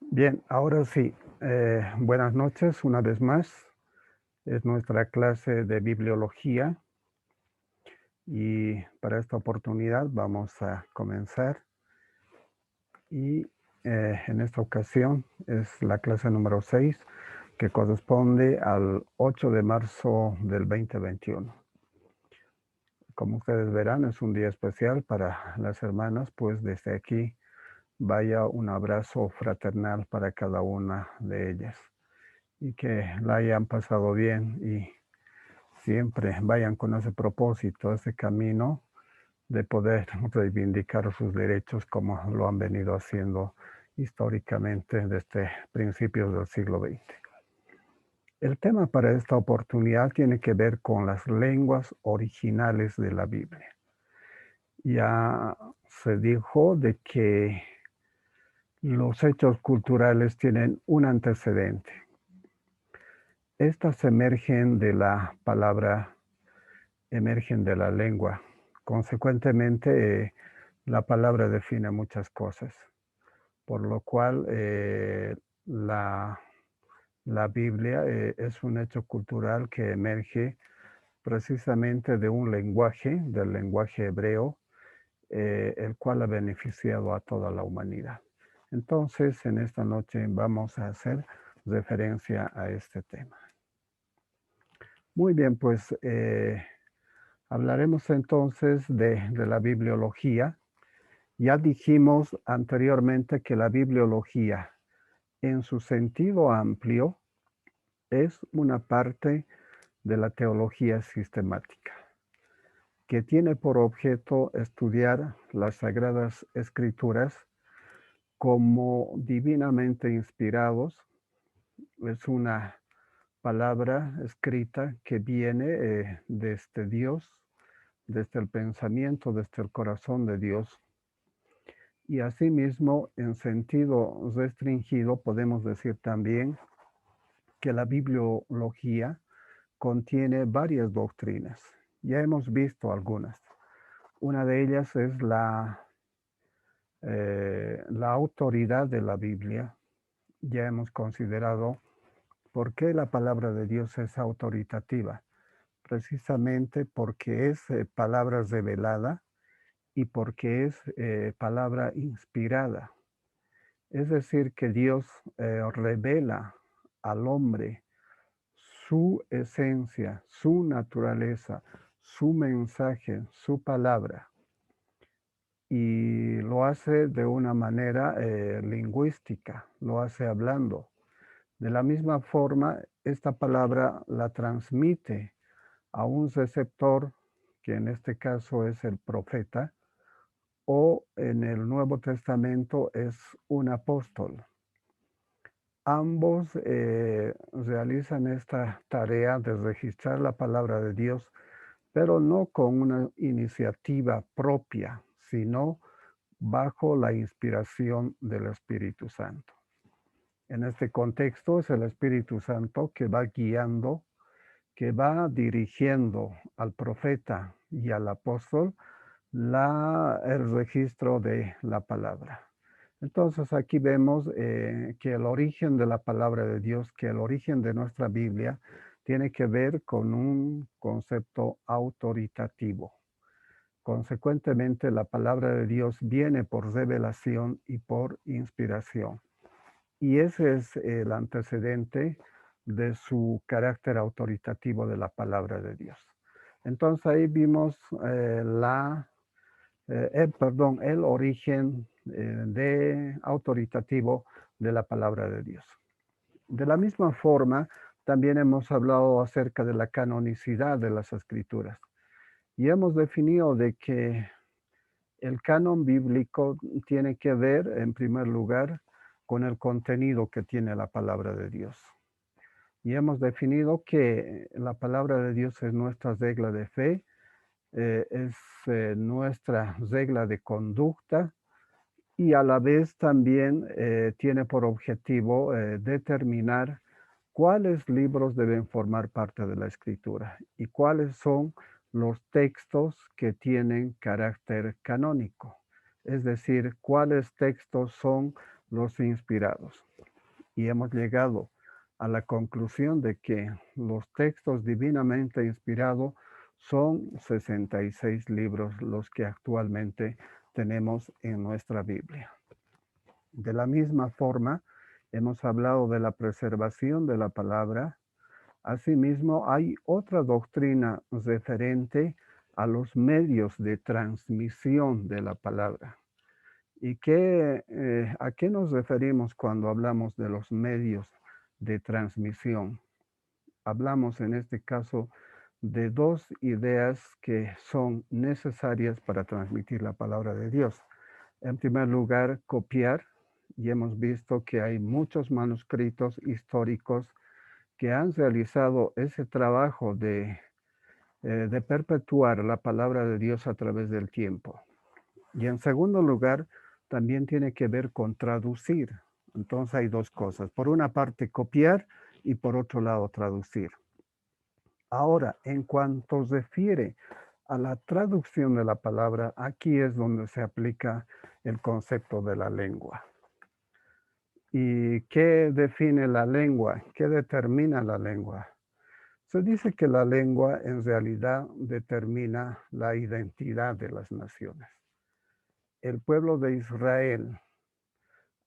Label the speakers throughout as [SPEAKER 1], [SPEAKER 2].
[SPEAKER 1] Bien, ahora sí. Buenas noches una vez más. Es nuestra clase de bibliología y para esta oportunidad vamos a comenzar y en esta ocasión es la clase número 6 que corresponde al 8 de marzo del 2021. Como ustedes verán, es un día especial para las hermanas, pues desde aquí vaya un abrazo fraternal para cada una de ellas. Y que la hayan pasado bien y siempre vayan con ese propósito, ese camino de poder reivindicar sus derechos como lo han venido haciendo históricamente desde principios del siglo XX. El tema para esta oportunidad tiene que ver con las lenguas originales de la Biblia. Ya se dijo de que los hechos culturales tienen un antecedente. Estas emergen de la palabra, emergen de la lengua. Consecuentemente, la palabra define muchas cosas, por lo cual la, la Biblia es un hecho cultural que emerge precisamente de un lenguaje, del lenguaje hebreo, el cual ha beneficiado a toda la humanidad. Entonces, en esta noche vamos a hacer referencia a este tema. Muy bien, pues hablaremos entonces de la bibliología. Ya dijimos anteriormente que la bibliología, en su sentido amplio, es una parte de la teología sistemática, que tiene por objeto estudiar las Sagradas Escrituras como divinamente inspirados. Es una palabra escrita que viene desde Dios, desde el pensamiento, desde el corazón de Dios. Y asimismo, en sentido restringido, podemos decir también que la bibliología contiene varias doctrinas. Ya hemos visto algunas. Una de ellas es la autoridad de la Biblia. Ya hemos considerado por qué la palabra de Dios es autoritativa. Precisamente porque es palabra revelada y porque es palabra inspirada. Es decir, que Dios revela al hombre su esencia, su naturaleza, su mensaje, su palabra. Y lo hace de una manera lingüística, lo hace hablando. De la misma forma, esta palabra la transmite a un receptor, que en este caso es el profeta, o en el Nuevo Testamento es un apóstol. Ambos realizan esta tarea de registrar la palabra de Dios, pero no con una iniciativa propia, sino bajo la inspiración del Espíritu Santo. En este contexto es el Espíritu Santo que va guiando, que va dirigiendo al profeta y al apóstol el registro de la palabra. Entonces aquí vemos que el origen de la palabra de Dios, que el origen de nuestra Biblia, tiene que ver con un concepto autoritativo. Consecuentemente, la palabra de Dios viene por revelación y por inspiración. Y ese es el antecedente de su carácter autoritativo de la palabra de Dios. Entonces ahí vimos el origen autoritativo de la palabra de Dios. De la misma forma, también hemos hablado acerca de la canonicidad de las escrituras y hemos definido de que el canon bíblico tiene que ver, en primer lugar, con el contenido que tiene la palabra de Dios. Y hemos definido que la palabra de Dios es nuestra regla de fe, es nuestra regla de conducta y a la vez también tiene por objetivo determinar cuáles libros deben formar parte de la escritura y cuáles son los textos que tienen carácter canónico. Es decir, cuáles textos son los inspirados. Y hemos llegado a la conclusión de que los textos divinamente inspirados son 66 libros los que actualmente tenemos en nuestra Biblia. De la misma forma, hemos hablado de la preservación de la palabra. Asimismo, hay otra doctrina referente a los medios de transmisión de la palabra. ¿Y a qué nos referimos cuando hablamos de los medios de transmisión? Hablamos en este caso de dos ideas que son necesarias para transmitir la palabra de Dios. En primer lugar, copiar, y hemos visto que hay muchos manuscritos históricos que han realizado ese trabajo de perpetuar la palabra de Dios a través del tiempo. Y en segundo lugar, también tiene que ver con traducir. Entonces hay dos cosas. Por una parte, copiar y por otro lado, traducir. Ahora, en cuanto refiere a la traducción de la palabra, aquí es donde se aplica el concepto de la lengua. ¿Y qué define la lengua? ¿Qué determina la lengua? Se dice que la lengua en realidad determina la identidad de las naciones. El pueblo de Israel,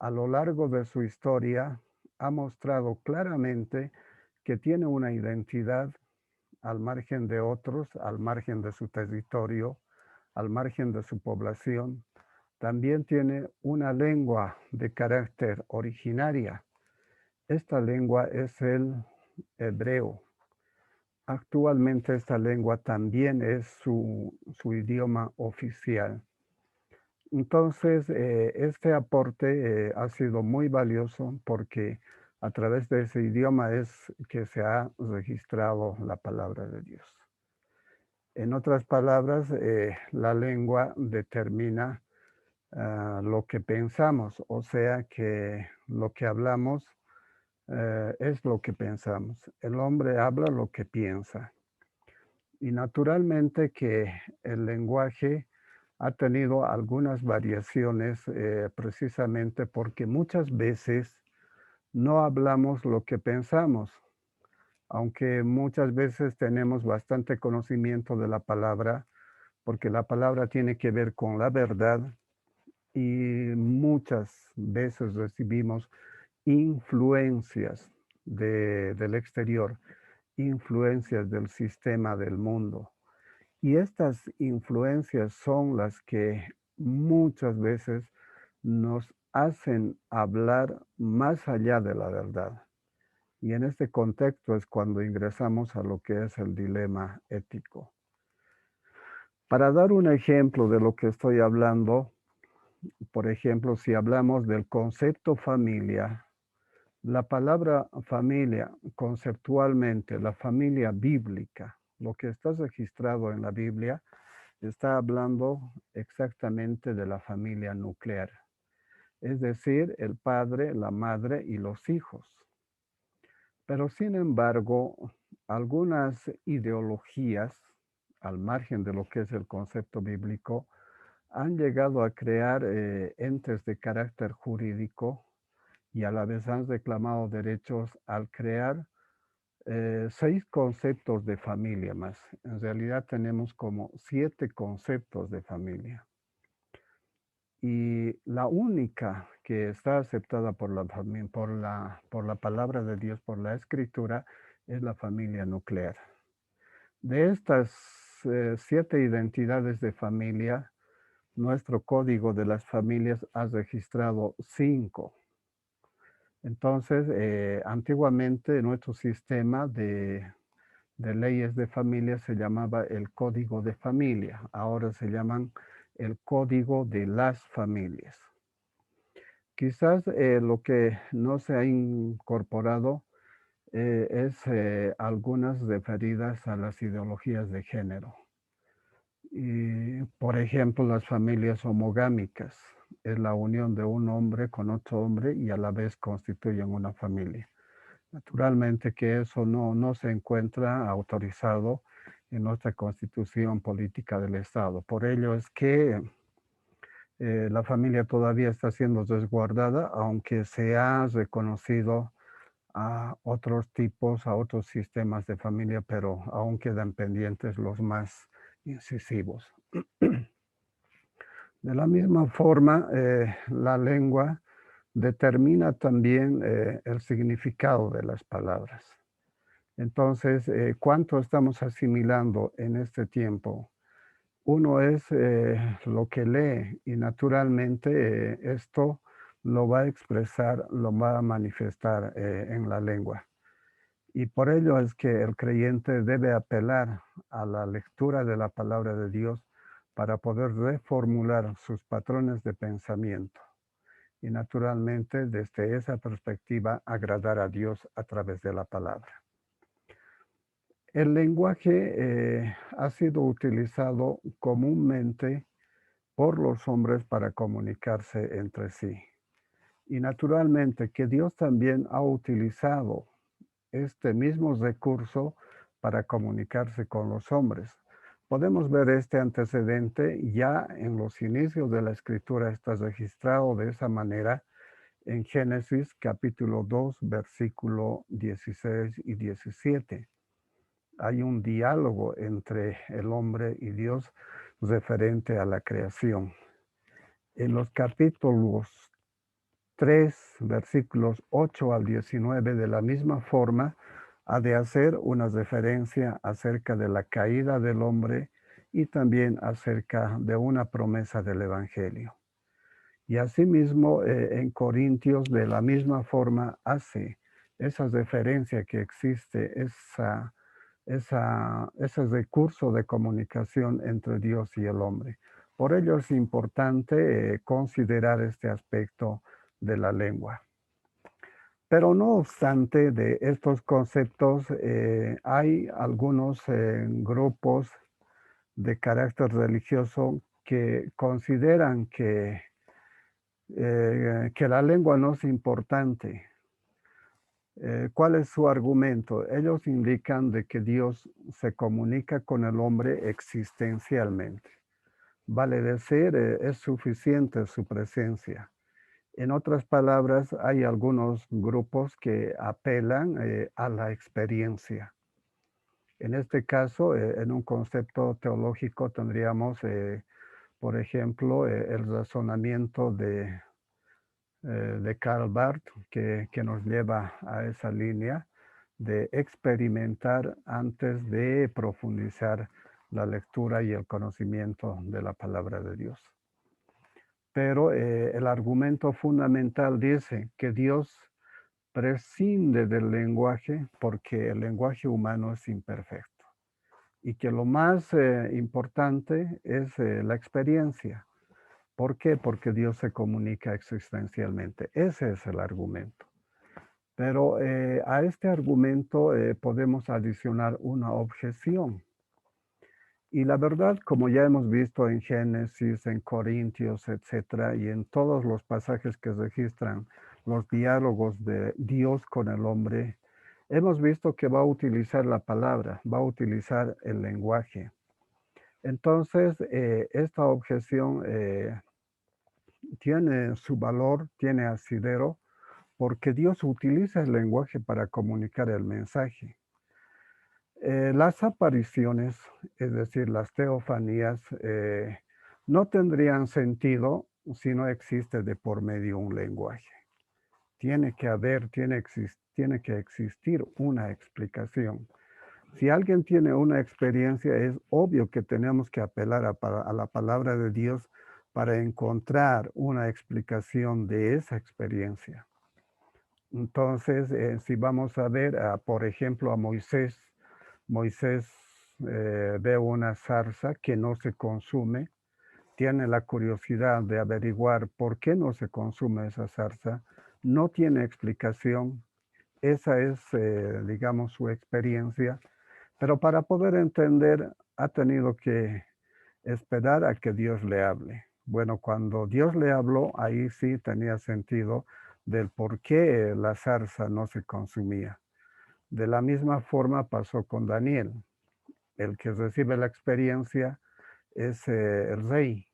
[SPEAKER 1] a lo largo de su historia, ha mostrado claramente que tiene una identidad al margen de otros, al margen de su territorio, al margen de su población. También tiene una lengua de carácter originaria. Esta lengua es el hebreo. Actualmente esta lengua también es su idioma oficial. Entonces, este aporte ha sido muy valioso porque a través de ese idioma es que se ha registrado la palabra de Dios. En otras palabras, la lengua determina lo que pensamos, o sea que lo que hablamos es lo que pensamos. El hombre habla lo que piensa. Y naturalmente que el lenguaje ha tenido algunas variaciones precisamente porque muchas veces no hablamos lo que pensamos, aunque muchas veces tenemos bastante conocimiento de la palabra, porque la palabra tiene que ver con la verdad y muchas veces recibimos influencias del exterior, influencias del sistema del mundo. Y estas influencias son las que muchas veces nos hacen hablar más allá de la verdad. Y en este contexto es cuando ingresamos a lo que es el dilema ético. Para dar un ejemplo de lo que estoy hablando, por ejemplo, si hablamos del concepto familia, la palabra familia, conceptualmente, la familia bíblica, lo que está registrado en la Biblia, está hablando exactamente de la familia nuclear, es decir, el padre, la madre y los hijos. Pero sin embargo, algunas ideologías, al margen de lo que es el concepto bíblico, han llegado a crear entes de carácter jurídico y a la vez han reclamado derechos al crear 6 conceptos de familia más. En realidad tenemos como 7 conceptos de familia. Y la única que está aceptada por la palabra de Dios, por la escritura, es la familia nuclear. De estas 7 identidades de familia, nuestro código de las familias ha registrado 5. Entonces, antiguamente nuestro sistema de leyes de familia se llamaba el Código de Familia. Ahora se llaman el Código de las Familias. Quizás lo que no se ha incorporado es algunas referidas a las ideologías de género. Y, por ejemplo, las familias homogámicas es la unión de un hombre con otro hombre y a la vez constituyen una familia. Naturalmente que eso no se encuentra autorizado en nuestra constitución política del Estado. Por ello es que la familia todavía está siendo resguardada, aunque se ha reconocido a otros tipos, a otros sistemas de familia, pero aún quedan pendientes los más incisivos. De la misma forma, la lengua determina también el significado de las palabras. Entonces, ¿cuánto estamos asimilando en este tiempo? Uno es lo que lee y naturalmente esto lo va a expresar, lo va a manifestar en la lengua. Y por ello es que el creyente debe apelar a la lectura de la palabra de Dios para poder reformular sus patrones de pensamiento y naturalmente desde esa perspectiva agradar a Dios a través de la palabra. El lenguaje ha sido utilizado comúnmente por los hombres para comunicarse entre sí. Y naturalmente que Dios también ha utilizado este mismo recurso para comunicarse con los hombres. Podemos ver este antecedente ya en los inicios de la escritura, está registrado de esa manera en Génesis capítulo 2, versículo 16 y 17. Hay un diálogo entre el hombre y Dios referente a la creación. En los capítulos 3, versículos 8 al 19, de la misma forma, ha de hacer una referencia acerca de la caída del hombre y también acerca de una promesa del Evangelio. Y asimismo, en Corintios, de la misma forma, hace esa referencia que existe, ese recurso de comunicación entre Dios y el hombre. Por ello es importante considerar este aspecto de la lengua. Pero no obstante de estos conceptos, hay algunos grupos de carácter religioso que consideran que la lengua no es importante. ¿Cuál es su argumento? Ellos indican de que Dios se comunica con el hombre existencialmente. Vale decir, es suficiente su presencia. En otras palabras, hay algunos grupos que apelan a la experiencia. En este caso, en un concepto teológico tendríamos, por ejemplo, el razonamiento de Karl Barth, que nos lleva a esa línea de experimentar antes de profundizar la lectura y el conocimiento de la palabra de Dios. Pero el argumento fundamental dice que Dios prescinde del lenguaje porque el lenguaje humano es imperfecto y que lo más importante es la experiencia. ¿Por qué? Porque Dios se comunica existencialmente. Ese es el argumento. Pero a este argumento podemos adicionar una objeción. Y la verdad, como ya hemos visto en Génesis, en Corintios, etcétera, y en todos los pasajes que registran los diálogos de Dios con el hombre, hemos visto que va a utilizar la palabra, va a utilizar el lenguaje. Entonces, esta objeción tiene su valor, tiene asidero, porque Dios utiliza el lenguaje para comunicar el mensaje. Las apariciones, es decir, las teofanías, no tendrían sentido si no existe de por medio un lenguaje. Tiene que haber, tiene que existir una explicación. Si alguien tiene una experiencia, es obvio que tenemos que apelar a la palabra de Dios para encontrar una explicación de esa experiencia. Entonces, si vamos a ver, por ejemplo, a Moisés, Moisés ve una zarza que no se consume, tiene la curiosidad de averiguar por qué no se consume esa zarza, no tiene explicación, esa es, digamos, su experiencia, pero para poder entender ha tenido que esperar a que Dios le hable. Bueno, cuando Dios le habló, ahí sí tenía sentido del por qué la zarza no se consumía. De la misma forma pasó con Daniel. El que recibe la experiencia es el rey.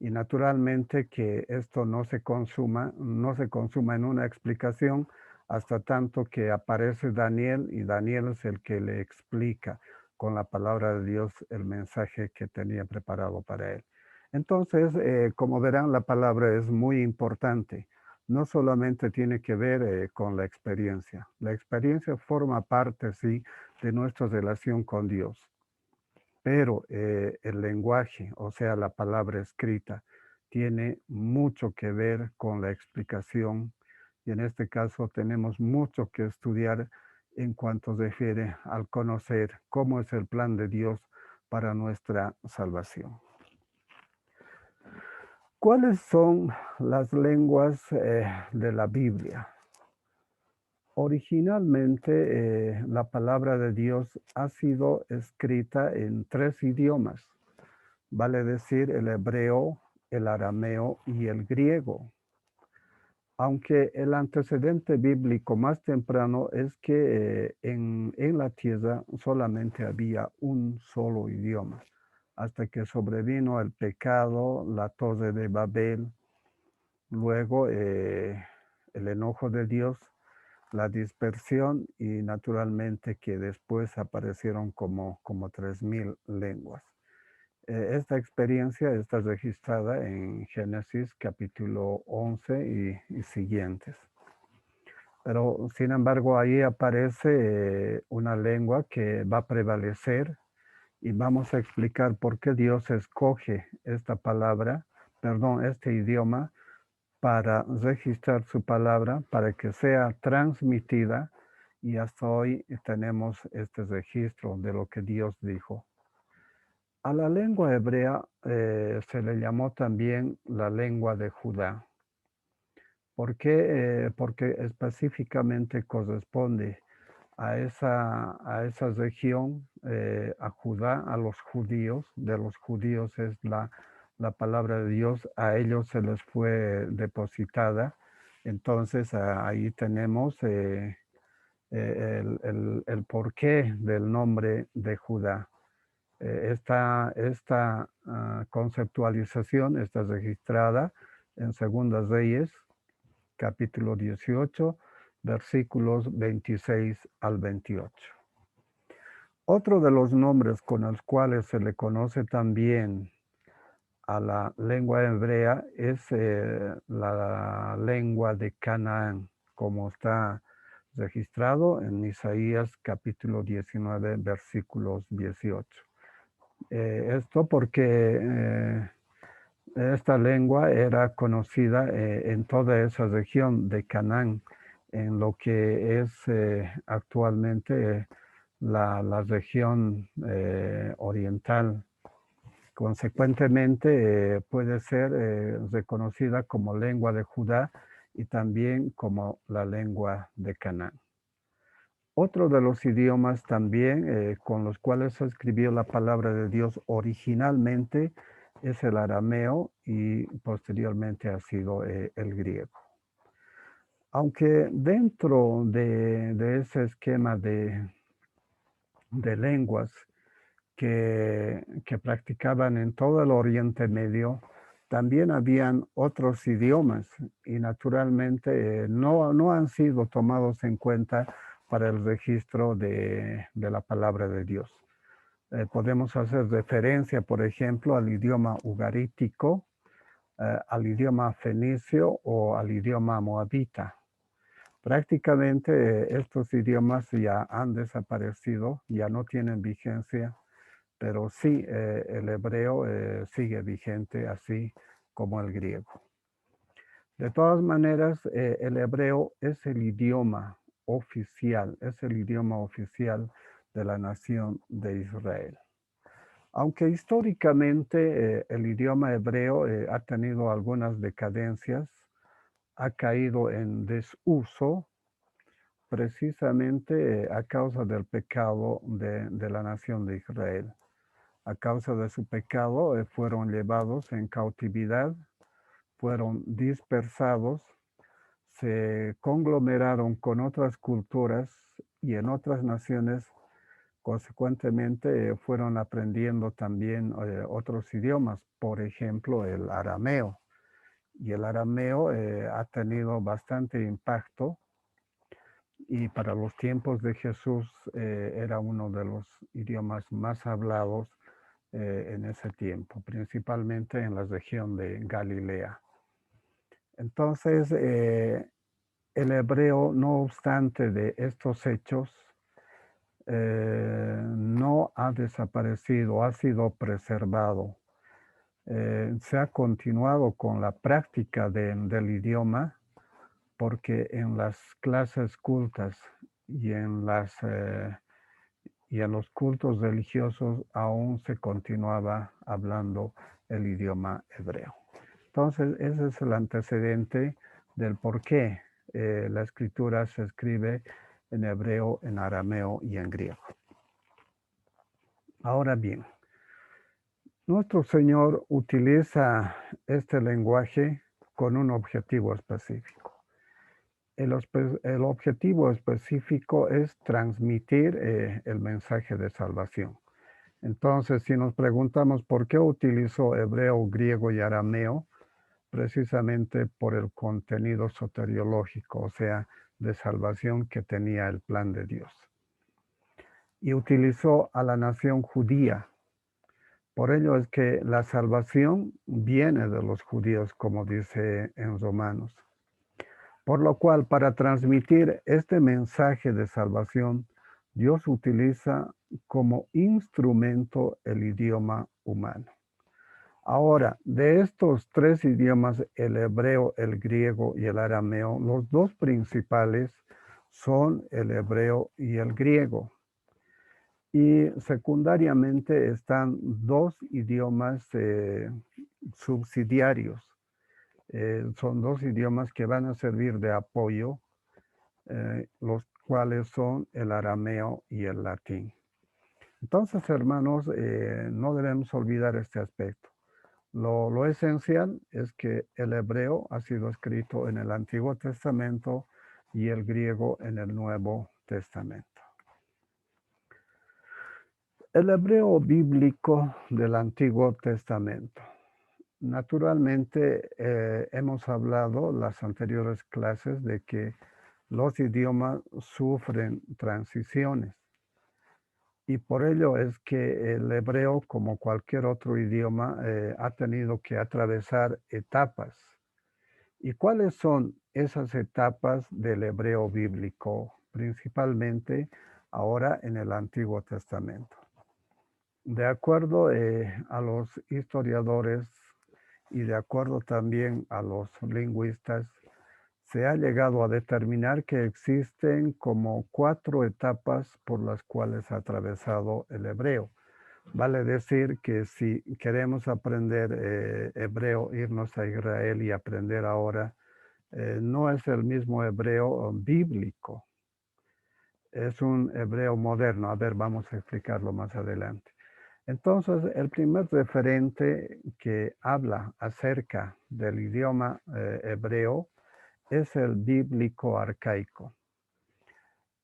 [SPEAKER 1] Y naturalmente que esto no se consuma en una explicación hasta tanto que aparece Daniel y Daniel es el que le explica con la palabra de Dios el mensaje que tenía preparado para él. Entonces, como verán, la palabra es muy importante. No solamente tiene que ver con la experiencia. La experiencia forma parte, sí, de nuestra relación con Dios. Pero el lenguaje, o sea, la palabra escrita, tiene mucho que ver con la explicación y en este caso tenemos mucho que estudiar en cuanto se refiere al conocer cómo es el plan de Dios para nuestra salvación. ¿Cuáles son las lenguas de la Biblia? Originalmente, la palabra de Dios ha sido escrita en 3 idiomas, vale decir el hebreo, el arameo y el griego. Aunque el antecedente bíblico más temprano es que en la tierra solamente había un solo idioma, hasta que sobrevino el pecado, la torre de Babel, luego el enojo de Dios, la dispersión y naturalmente que después aparecieron como 3000 lenguas. Esta experiencia está registrada en Génesis capítulo 11 y siguientes. Pero sin embargo ahí aparece una lengua que va a prevalecer y vamos a explicar por qué Dios escoge esta palabra, perdón, este idioma para registrar su palabra, para que sea transmitida y hasta hoy tenemos este registro de lo que Dios dijo. A la lengua hebrea se le llamó también la lengua de Judá. ¿Por qué? Porque específicamente corresponde a esa región, a Judá, a los judíos. De los judíos es la palabra de Dios, a ellos se les fue depositada. Entonces ahí tenemos el porqué del nombre de Judá. Esta conceptualización está registrada en Segundas Reyes, capítulo 18, versículos 26 al 28. Otro de los nombres con los cuales se le conoce también a la lengua hebrea es la lengua de Canaán, como está registrado en Isaías capítulo 19, versículos 18. Esto porque esta lengua era conocida en toda esa región de Canaán, en lo que es actualmente la región oriental. Consecuentemente, puede ser reconocida como lengua de Judá y también como la lengua de Canaán. Otro de los idiomas también con los cuales se escribió la palabra de Dios originalmente es el arameo y posteriormente ha sido el griego. Aunque dentro de ese esquema de lenguas que practicaban en todo el Oriente Medio, también habían otros idiomas y naturalmente no han sido tomados en cuenta para el registro de la palabra de Dios. Podemos hacer referencia, por ejemplo, al idioma ugarítico, al idioma fenicio o al idioma moabita. Prácticamente estos idiomas ya han desaparecido, ya no tienen vigencia, pero sí el hebreo sigue vigente así como el griego. De todas maneras, el hebreo es el idioma oficial de la nación de Israel. Aunque históricamente el idioma hebreo ha tenido algunas decadencias, ha caído en desuso precisamente a causa del pecado de la nación de Israel. A causa de su pecado fueron llevados en cautividad, fueron dispersados, se conglomeraron con otras culturas y en otras naciones Consecuentemente, fueron aprendiendo también otros idiomas, por ejemplo, el arameo. Y el arameo ha tenido bastante impacto y para los tiempos de Jesús era uno de los idiomas más hablados en ese tiempo, principalmente en la región de Galilea. Entonces, el hebreo, no obstante de estos hechos, no ha desaparecido, ha sido preservado. Se ha continuado con la práctica del idioma porque en las clases cultas y y en los cultos religiosos aún se continuaba hablando el idioma hebreo. Entonces, ese es el antecedente del por qué la escritura se escribe en hebreo, en arameo y en griego. Ahora bien, nuestro Señor utiliza este lenguaje con un objetivo específico. El objetivo específico es transmitir el mensaje de salvación. Entonces, si nos preguntamos por qué utilizó hebreo, griego y arameo, precisamente por el contenido soteriológico, o sea, de salvación que tenía el plan de Dios. Y utilizó a la nación judía. Por ello es que la salvación viene de los judíos, como dice en Romanos. Por lo cual, para transmitir este mensaje de salvación, Dios utiliza como instrumento el idioma humano. Ahora, de estos tres idiomas, el hebreo, el griego y el arameo, los dos principales son el hebreo y el griego. Y secundariamente están dos idiomas subsidiarios. Son dos idiomas que van a servir de apoyo, los cuales son el arameo y el latín. Entonces, hermanos, no debemos olvidar este aspecto. Lo esencial es que el hebreo ha sido escrito en el Antiguo Testamento y el griego en el Nuevo Testamento. El hebreo bíblico del Antiguo Testamento. Naturalmente, hemos hablado en las anteriores clases de que los idiomas sufren transiciones. Y por ello es que el hebreo, como cualquier otro idioma, ha tenido que atravesar etapas. ¿Y cuáles son esas etapas del hebreo bíblico? Principalmente ahora en el Antiguo Testamento. De acuerdo a los historiadores y de acuerdo también a los lingüistas, se ha llegado a determinar que existen como 4 etapas por las cuales ha atravesado el hebreo. Vale decir que si queremos aprender hebreo, irnos a Israel y aprender ahora, no es el mismo hebreo bíblico. Es un hebreo moderno. A ver, vamos a explicarlo más adelante. Entonces, el primer referente que habla acerca del idioma hebreo es el bíblico arcaico.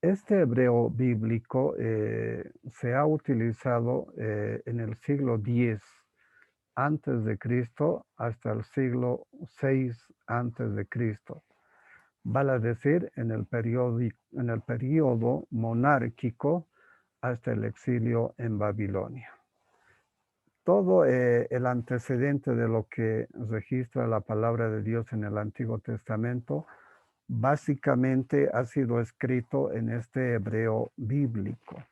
[SPEAKER 1] Este hebreo bíblico se ha utilizado en el siglo X antes de Cristo hasta el siglo VI antes de Cristo. Vale a decir, en el periodo monárquico hasta el exilio en Babilonia. Todo el antecedente de lo que registra la palabra de Dios en el Antiguo Testamento básicamente ha sido escrito en este hebreo bíblico.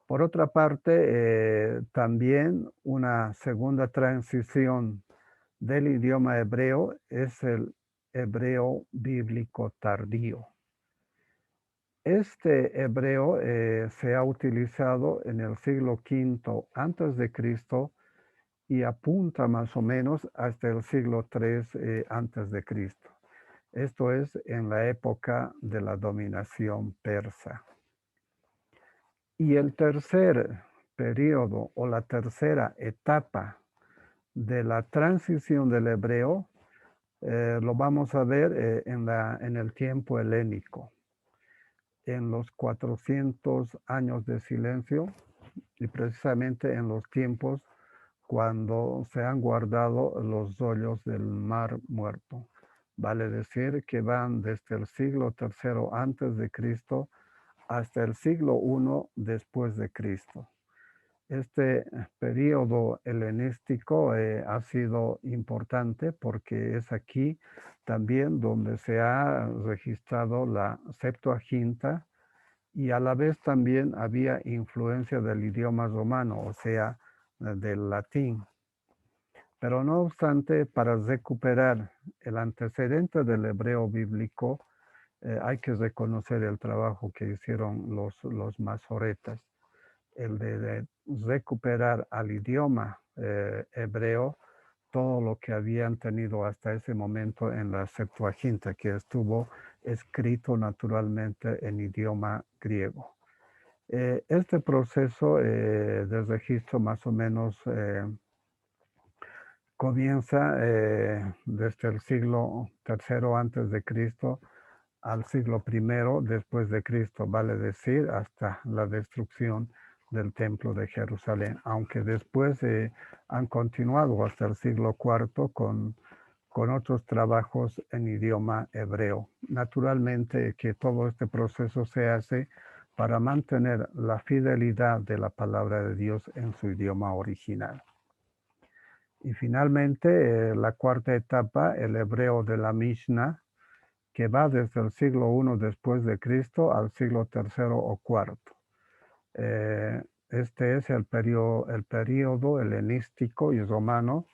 [SPEAKER 1] Por otra parte, también una segunda transición del idioma hebreo es el hebreo bíblico tardío. Este hebreo se ha utilizado en el siglo V antes de Cristo y apunta más o menos hasta el siglo III antes de Cristo. Esto es en la época de la dominación persa. Y el tercer periodo o la tercera etapa de la transición del hebreo lo vamos a ver en el tiempo helénico. en los 400 años de silencio y precisamente en los tiempos cuando se han guardado los rollos del Mar Muerto. Vale decir que van desde el siglo III antes de Cristo hasta el siglo I después de Cristo. Este periodo helenístico ha sido importante porque es aquí también donde se ha registrado la Septuaginta y a la vez también había influencia del idioma romano, o sea, del latín. Pero no obstante, para recuperar el antecedente del hebreo bíblico, hay que reconocer el trabajo que hicieron los masoretas, el de recuperar al idioma hebreo todo lo que habían tenido hasta ese momento en la Septuaginta, que estuvo escrito naturalmente en idioma griego. Este proceso de registro más o menos comienza desde el siglo III antes de Cristo al siglo I después de Cristo, vale decir, hasta la destrucción del Templo de Jerusalén, aunque después han continuado hasta el siglo IV con otros trabajos en idioma hebreo. Naturalmente que todo este proceso se hace para mantener la fidelidad de la palabra de Dios en su idioma original. Y finalmente, la cuarta etapa, el hebreo de la Mishnah, que va desde el siglo I después de Cristo al siglo III o IV. Este es el periodo helenístico y romano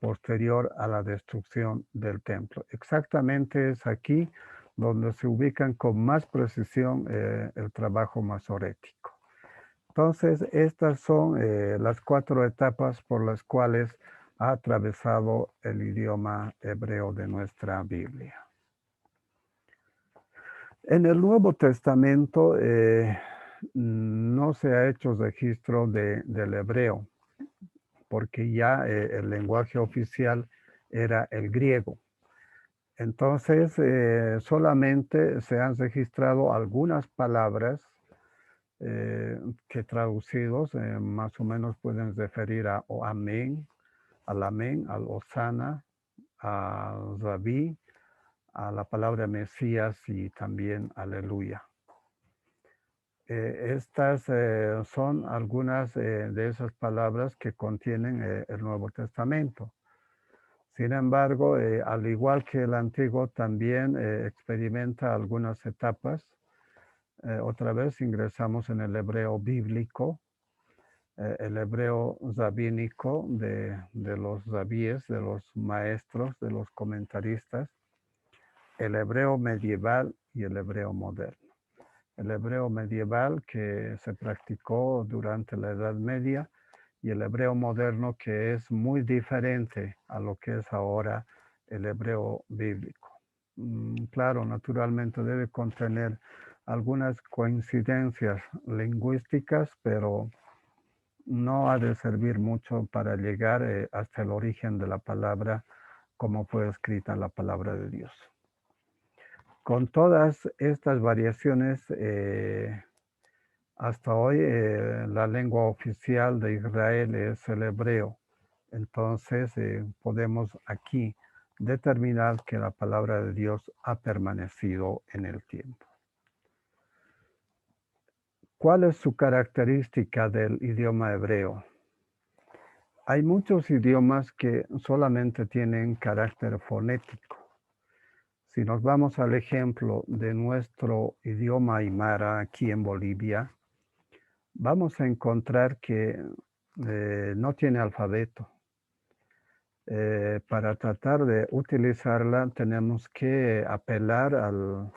[SPEAKER 1] posterior a la destrucción del templo. Exactamente es aquí donde se ubican con más precisión el trabajo masorético. Entonces, estas son las 4 etapas por las cuales ha atravesado el idioma hebreo de nuestra Biblia. En el Nuevo Testamento no se ha hecho registro del hebreo, porque ya el lenguaje oficial era el griego. Entonces, solamente se han registrado algunas palabras que traducidos más o menos pueden referir a amén, al Osana, al Rabí, a la palabra Mesías y también aleluya. Estas son algunas de esas palabras que contienen el Nuevo Testamento. Sin embargo, al igual que el Antiguo, también experimenta algunas etapas. Otra vez ingresamos en el hebreo bíblico, el hebreo rabínico de los rabíes, de los maestros, de los comentaristas, el hebreo medieval y el hebreo moderno. El hebreo medieval que se practicó durante la Edad Media y el hebreo moderno que es muy diferente a lo que es ahora el hebreo bíblico. Claro, naturalmente debe contener algunas coincidencias lingüísticas, pero no ha de servir mucho para llegar hasta el origen de la palabra como fue escrita la palabra de Dios. Con todas estas variaciones, hasta hoy la lengua oficial de Israel es el hebreo. Entonces podemos aquí determinar que la palabra de Dios ha permanecido en el tiempo. ¿Cuál es su característica del idioma hebreo? Hay muchos idiomas que solamente tienen carácter fonético. Si nos vamos al ejemplo de nuestro idioma aymara aquí en Bolivia, vamos a encontrar que no tiene alfabeto. Para tratar de utilizarla tenemos que apelar al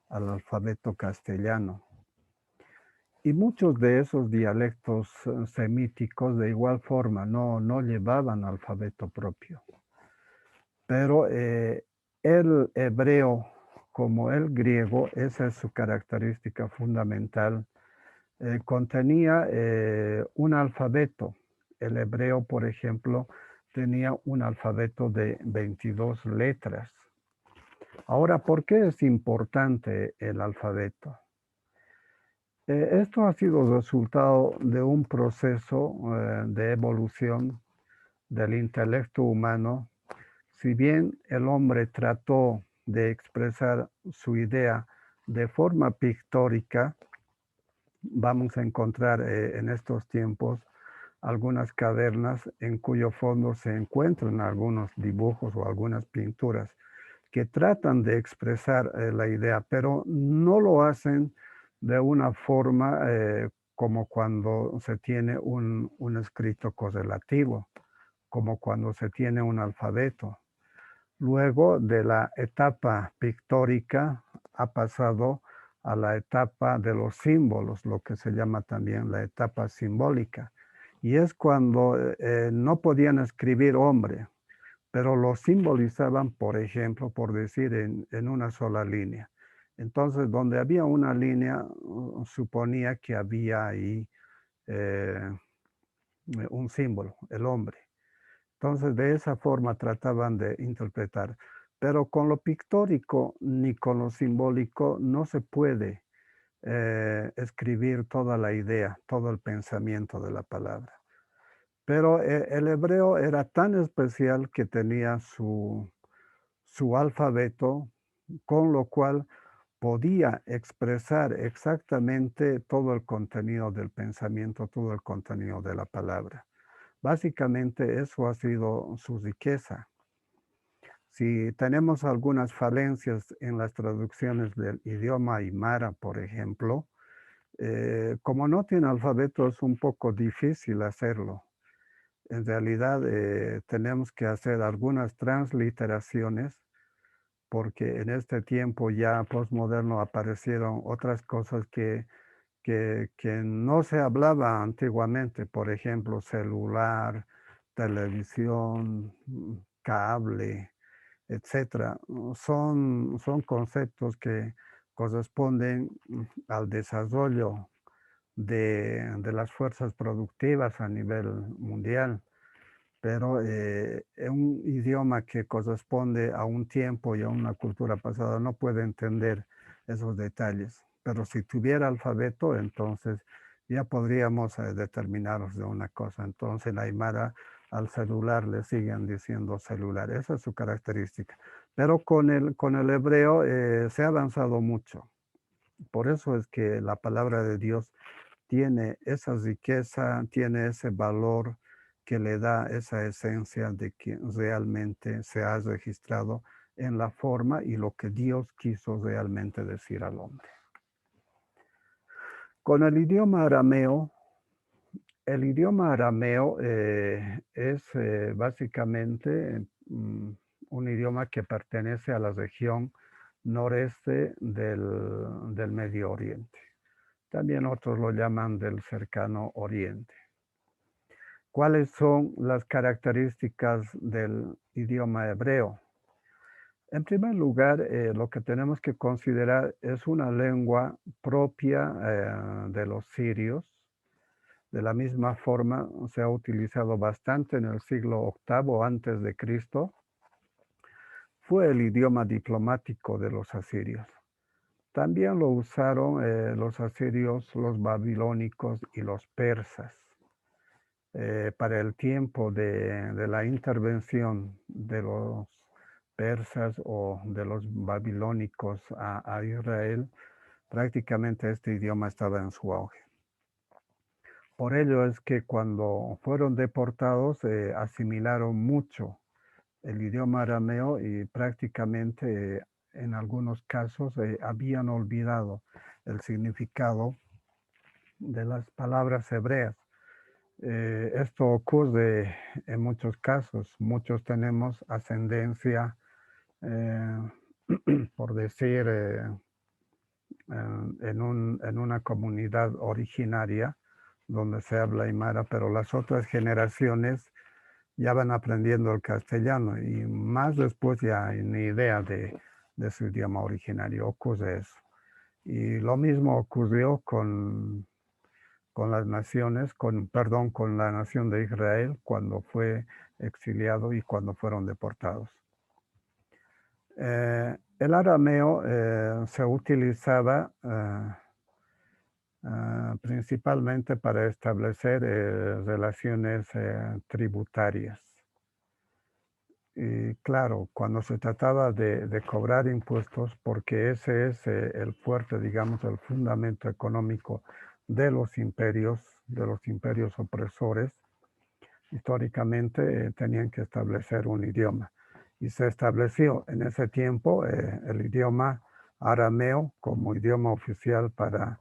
[SPEAKER 1] alfabeto castellano. Y muchos de esos dialectos semíticos de igual forma no llevaban alfabeto propio. Pero el hebreo, como el griego, esa es su característica fundamental, contenía un alfabeto. El hebreo, por ejemplo, tenía un alfabeto de 22 letras. Ahora, ¿por qué es importante el alfabeto? Esto ha sido resultado de un proceso de evolución del intelecto humano. Si bien el hombre trató de expresar su idea de forma pictórica, vamos a encontrar en estos tiempos algunas cavernas en cuyo fondo se encuentran algunos dibujos o algunas pinturas que tratan de expresar la idea, pero no lo hacen de una forma como cuando se tiene un escrito correlativo, como cuando se tiene un alfabeto. Luego de la etapa pictórica ha pasado a la etapa de los símbolos, lo que se llama también la etapa simbólica. Y es cuando no podían escribir hombre, pero lo simbolizaban, por ejemplo, por decir, en una sola línea. Entonces, donde había una línea, suponía que había ahí eh, un símbolo, el hombre. Entonces, de esa forma trataban de interpretar. Pero con lo pictórico ni con lo simbólico no se puede escribir toda la idea, todo el pensamiento de la palabra. Pero el hebreo era tan especial que tenía su alfabeto, con lo cual podía expresar exactamente todo el contenido del pensamiento, todo el contenido de la palabra. Básicamente eso ha sido su riqueza. Si tenemos algunas falencias en las traducciones del idioma aymara, por ejemplo, como no tiene alfabeto es un poco difícil hacerlo. En realidad tenemos que hacer algunas transliteraciones porque en este tiempo ya postmoderno aparecieron otras cosas que no se hablaba antiguamente, por ejemplo, celular, televisión, cable, etcétera. Son conceptos que corresponden al desarrollo de las fuerzas productivas a nivel mundial, pero un idioma que corresponde a un tiempo y a una cultura pasada no puede entender esos detalles. Pero si tuviera alfabeto, entonces ya podríamos determinaros de una cosa. Entonces la Aymara al celular le siguen diciendo celular. Esa es su característica. Pero con el hebreo se ha avanzado mucho. Por eso es que la palabra de Dios tiene esa riqueza, tiene ese valor que le da esa esencia de que realmente se ha registrado en la forma y lo que Dios quiso realmente decir al hombre. Con el idioma arameo es básicamente un idioma que pertenece a la región noreste del Medio Oriente. También otros lo llaman del cercano Oriente. ¿Cuáles son las características del idioma hebreo? En primer lugar, lo que tenemos que considerar es una lengua propia de los sirios. De la misma forma, se ha utilizado bastante en el siglo VIII antes de Cristo. Fue el idioma diplomático de los asirios. También lo usaron los asirios, los babilónicos y los persas. Para el tiempo de la intervención de los persas o de los babilónicos a Israel, prácticamente este idioma estaba en su auge. Por ello es que cuando fueron deportados asimilaron mucho el idioma arameo y prácticamente en algunos casos habían olvidado el significado de las palabras hebreas. Esto ocurre en muchos casos. Muchos tenemos ascendencia, eh, por decir, en una comunidad originaria donde se habla aymara, pero las otras generaciones ya van aprendiendo el castellano y más después ya hay ni idea de su idioma originario. Ocurre eso. Y lo mismo ocurrió con las naciones, con la nación de Israel cuando fue exiliado y cuando fueron deportados. El arameo se utilizaba principalmente para establecer relaciones tributarias. Y claro, cuando se trataba de cobrar impuestos, porque ese es el fuerte, digamos, el fundamento económico de los imperios opresores, históricamente tenían que establecer un idioma. Y se estableció en ese tiempo el idioma arameo como idioma oficial para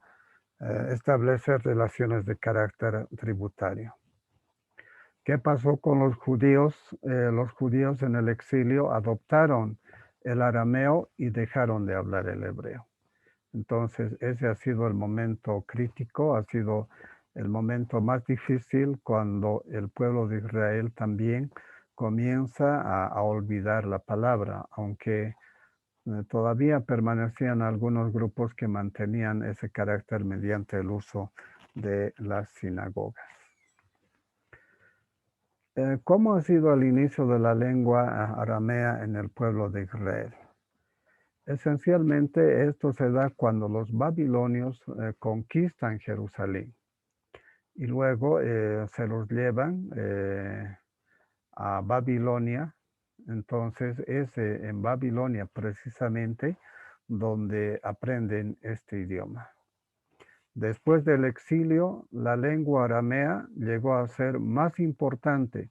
[SPEAKER 1] establecer relaciones de carácter tributario. ¿Qué pasó con los judíos? Los judíos en el exilio adoptaron el arameo y dejaron de hablar el hebreo. Entonces, ese ha sido el momento crítico, ha sido el momento más difícil cuando el pueblo de Israel también comienza a olvidar la palabra, aunque todavía permanecían algunos grupos que mantenían ese carácter mediante el uso de las sinagogas. ¿Cómo ha sido el inicio de la lengua aramea en el pueblo de Israel? Esencialmente esto se da cuando los babilonios conquistan Jerusalén y luego se los llevan a Babilonia. Entonces es en Babilonia precisamente donde aprenden este idioma. Después del exilio, la lengua aramea llegó a ser más importante,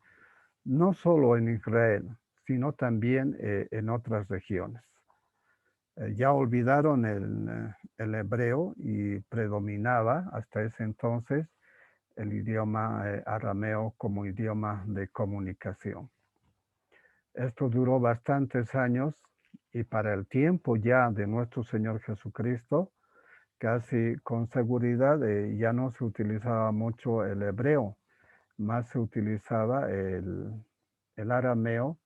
[SPEAKER 1] no solo en Israel, sino también en otras regiones. Ya olvidaron el hebreo y predominaba hasta ese entonces el idioma arameo como idioma de comunicación. Esto duró bastantes años y para el tiempo ya de nuestro Señor Jesucristo, casi con seguridad ya no se utilizaba mucho el hebreo, más se utilizaba el arameo,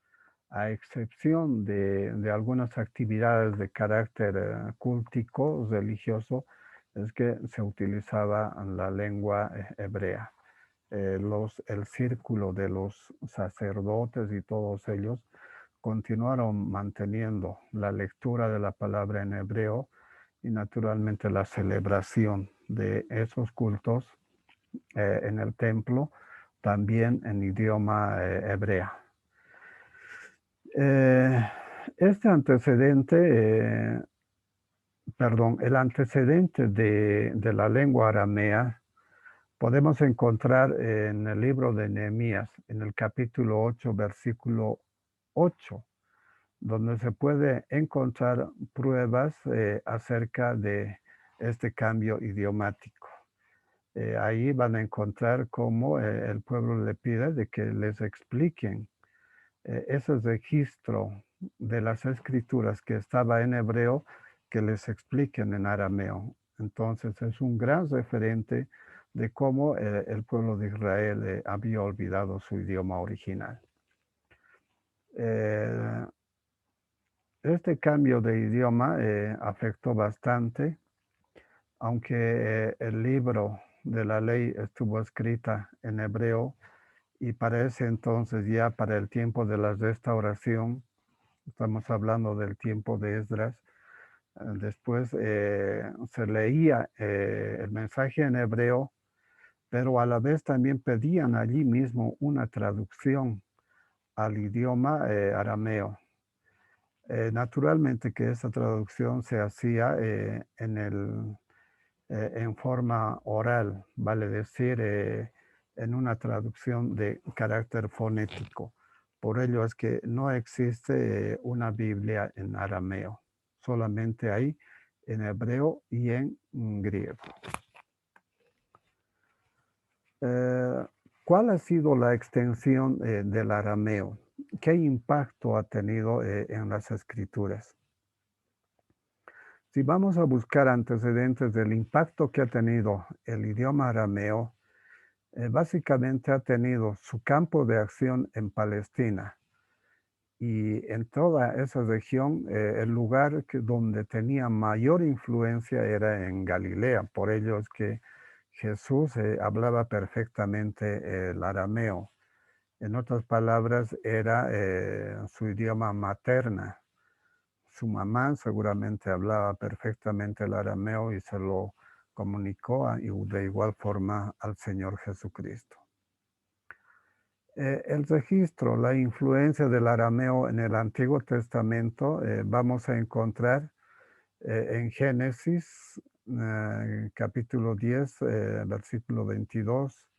[SPEAKER 1] a excepción de algunas actividades de carácter cultico, religioso, es que se utilizaba la lengua hebrea. El círculo de los sacerdotes y todos ellos continuaron manteniendo la lectura de la palabra en hebreo y naturalmente la celebración de esos cultos en el templo también en idioma hebrea. Este antecedente, el antecedente de la lengua aramea podemos encontrar en el libro de Nehemías, en el capítulo 8, versículo 8, donde se puede encontrar pruebas acerca de este cambio idiomático. Ahí van a encontrar cómo el pueblo le pide de que les expliquen ese registro de las escrituras que estaba en hebreo, que les expliquen en arameo. Entonces es un gran referente de cómo el pueblo de Israel había olvidado su idioma original. Este cambio de idioma afectó bastante, aunque el libro de la ley estuvo escrita en hebreo y para ese entonces ya para el tiempo de la restauración, estamos hablando del tiempo de Esdras, después se leía el mensaje en hebreo, pero a la vez también pedían allí mismo una traducción al idioma arameo. Naturalmente que esa traducción se hacía en forma oral, vale decir, en una traducción de carácter fonético. Por ello es que no existe una Biblia en arameo, solamente hay en hebreo y en griego. ¿Cuál ha sido la extensión del arameo? ¿Qué impacto ha tenido en las escrituras? Si vamos a buscar antecedentes del impacto que ha tenido el idioma arameo, básicamente ha tenido su campo de acción en Palestina y en toda esa región el lugar donde tenía mayor influencia era en Galilea. Por ello es que Jesús hablaba perfectamente el arameo. En otras palabras, era su idioma materna. Su mamá seguramente hablaba perfectamente el arameo y se lo comunicó y de igual forma al Señor Jesucristo. El registro, la influencia del arameo en el Antiguo Testamento, vamos a encontrar en Génesis, capítulo 10, versículo 22,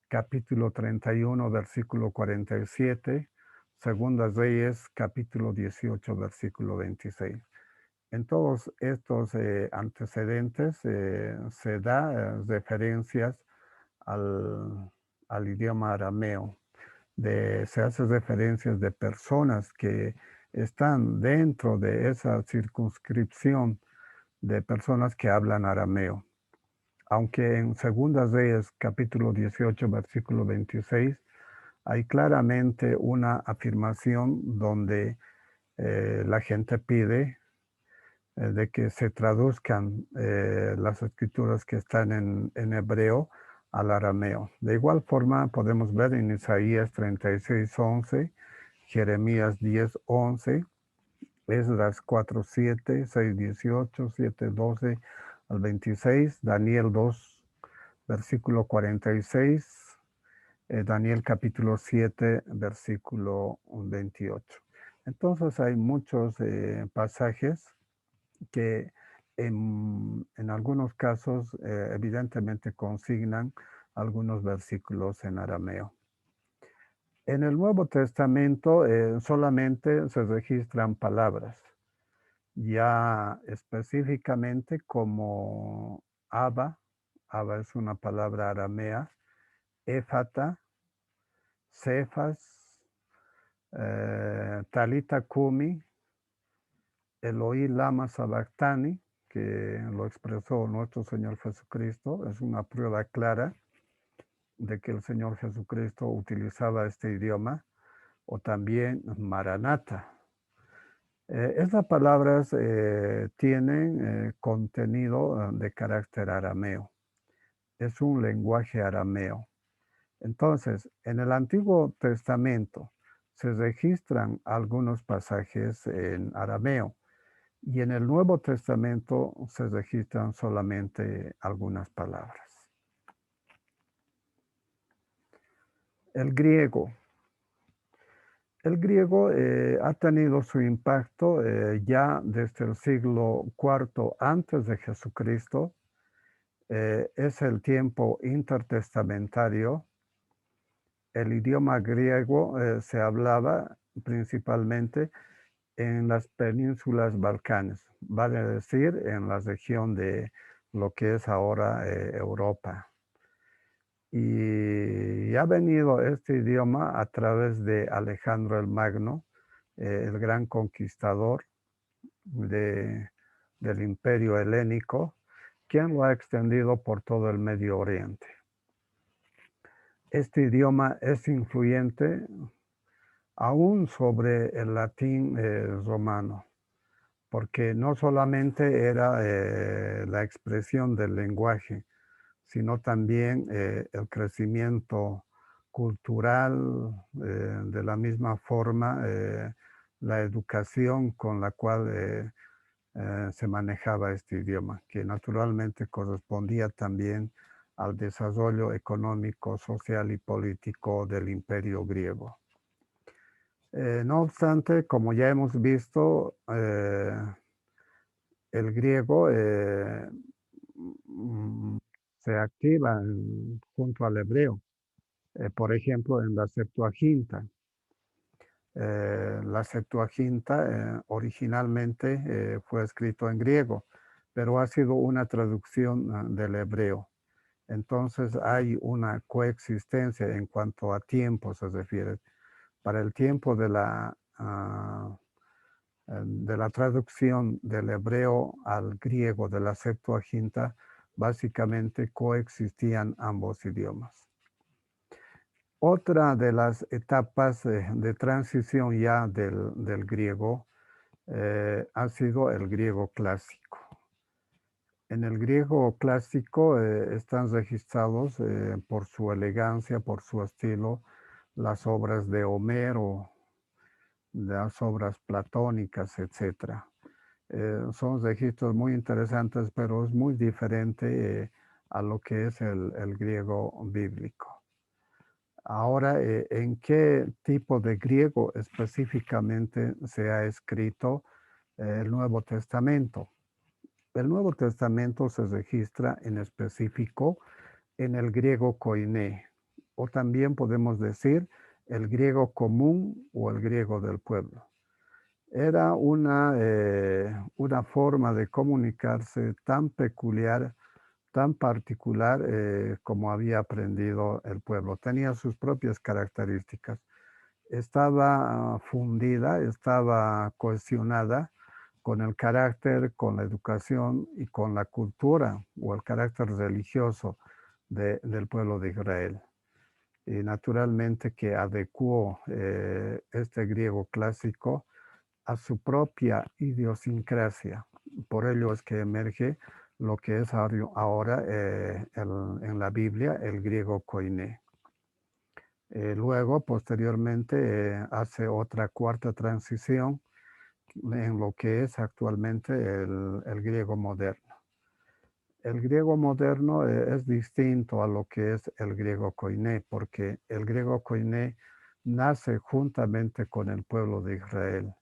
[SPEAKER 1] capítulo 31, versículo 47, Segunda Reyes, capítulo 18, versículo 26. En todos estos antecedentes se da referencias al idioma arameo. Se hace referencias de personas que están dentro de esa circunscripción de personas que hablan arameo. Aunque en Segundas Reyes, capítulo 18, versículo 26, hay claramente una afirmación donde la gente pide de que se traduzcan las escrituras que están en hebreo al arameo. De igual forma podemos ver en Isaías 36:11, Jeremías 10:11, Esdras 4:7, 6:18, 7:12 al 26, Daniel 2, versículo 46, Daniel capítulo 7, versículo 28. Entonces hay muchos pasajes que en algunos casos evidentemente consignan algunos versículos en arameo. En el Nuevo Testamento solamente se registran palabras, ya específicamente como Abba es una palabra aramea, Éfata, Cefas, Talita Kumi, Eloí lama sabactani, que lo expresó nuestro Señor Jesucristo, es una prueba clara de que el Señor Jesucristo utilizaba este idioma, o también Maranata. Estas palabras tienen contenido de carácter arameo. Es un lenguaje arameo. Entonces, en el Antiguo Testamento se registran algunos pasajes en arameo y en el Nuevo Testamento se registran solamente algunas palabras. El griego. El griego ha tenido su impacto ya desde el siglo IV antes de Jesucristo. Es el tiempo intertestamentario. El idioma griego se hablaba principalmente en las penínsulas Balcanes, vale decir, en la región de lo que es ahora Europa. Y ha venido este idioma a través de Alejandro el Magno, el gran conquistador del imperio helénico, quien lo ha extendido por todo el Medio Oriente. Este idioma es influyente aún sobre el latín romano, porque no solamente era la expresión del lenguaje, sino también el crecimiento cultural, de la misma forma, la educación con la cual se manejaba este idioma, que naturalmente correspondía también al desarrollo económico, social y político del imperio griego. No obstante, como ya hemos visto, el griego se activa junto al hebreo. Por ejemplo, en la Septuaginta. La Septuaginta originalmente fue escrito en griego, pero ha sido una traducción del hebreo. Entonces hay una coexistencia en cuanto a tiempo se refiere. Para el tiempo de la traducción del hebreo al griego de la Septuaginta, básicamente coexistían ambos idiomas. Otra de las etapas de transición ya del griego ha sido el griego clásico. En el griego clásico están registrados por su elegancia, por su estilo, las obras de Homero, las obras platónicas, etc. Son registros muy interesantes, pero es muy diferente a lo que es el griego bíblico. Ahora, ¿en qué tipo de griego específicamente se ha escrito el Nuevo Testamento? El Nuevo Testamento se registra en específico en el griego koiné, o también podemos decir el griego común o el griego del pueblo. Era una forma de comunicarse tan peculiar, tan particular como había aprendido el pueblo. Tenía sus propias características. Estaba fundida, estaba cohesionada con el carácter, con la educación y con la cultura o el carácter religioso del pueblo de Israel. Y naturalmente que adecuó este griego clásico a su propia idiosincrasia. Por ello es que emerge lo que es ahora en la Biblia el griego koiné. Luego, posteriormente, hace otra cuarta transición en lo que es actualmente el griego moderno. El griego moderno es distinto a lo que es el griego koiné, porque el griego koiné nace juntamente con el pueblo de Israel,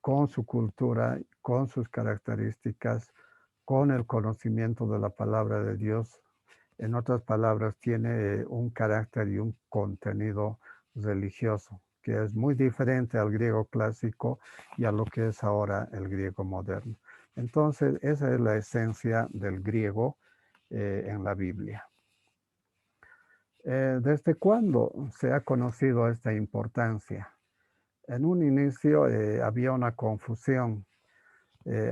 [SPEAKER 1] con su cultura, con sus características, con el conocimiento de la palabra de Dios. En otras palabras, tiene un carácter y un contenido religioso, que es muy diferente al griego clásico y a lo que es ahora el griego moderno. Entonces, esa es la esencia del griego en la Biblia. ¿Desde cuándo se ha conocido esta importancia? En un inicio había una confusión.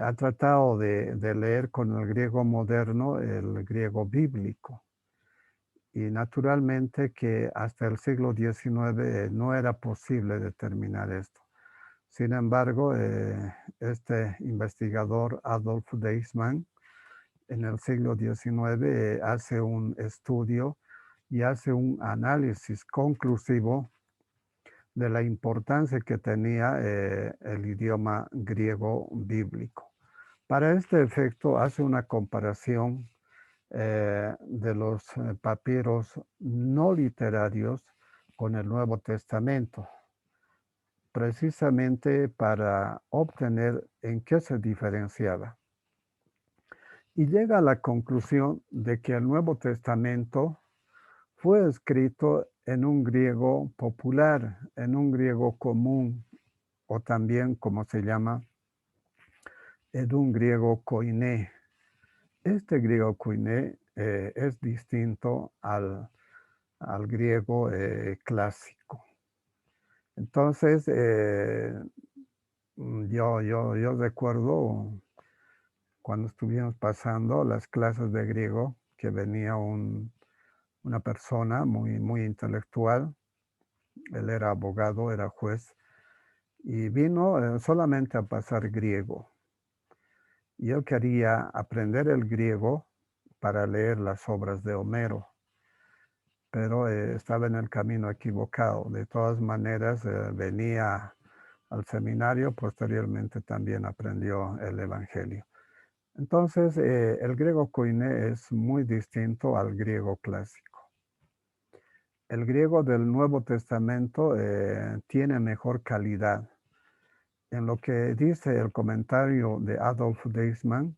[SPEAKER 1] Ha tratado de leer con el griego moderno el griego bíblico. Y naturalmente que hasta el siglo XIX no era posible determinar esto. Sin embargo, este investigador Adolf Deismann en el siglo XIX hace un estudio y hace un análisis conclusivo de la importancia que tenía el idioma griego bíblico. Para este efecto hace una comparación de los papiros no literarios con el Nuevo Testamento, precisamente para obtener en qué se diferenciaba. Y llega a la conclusión de que el Nuevo Testamento fue escrito en un griego popular, en un griego común, o también, como se llama, en un griego koiné. Este griego koiné es distinto al griego clásico. Entonces, yo recuerdo cuando estuvimos pasando las clases de griego que venía una persona muy intelectual, él era abogado, era juez, y vino solamente a pasar griego. Y él quería aprender el griego para leer las obras de Homero, pero estaba en el camino equivocado. De todas maneras, venía al seminario, posteriormente también aprendió el Evangelio. Entonces, el griego koiné es muy distinto al griego clásico. El griego del Nuevo Testamento tiene mejor calidad. En lo que dice el comentario de Adolf Deismann,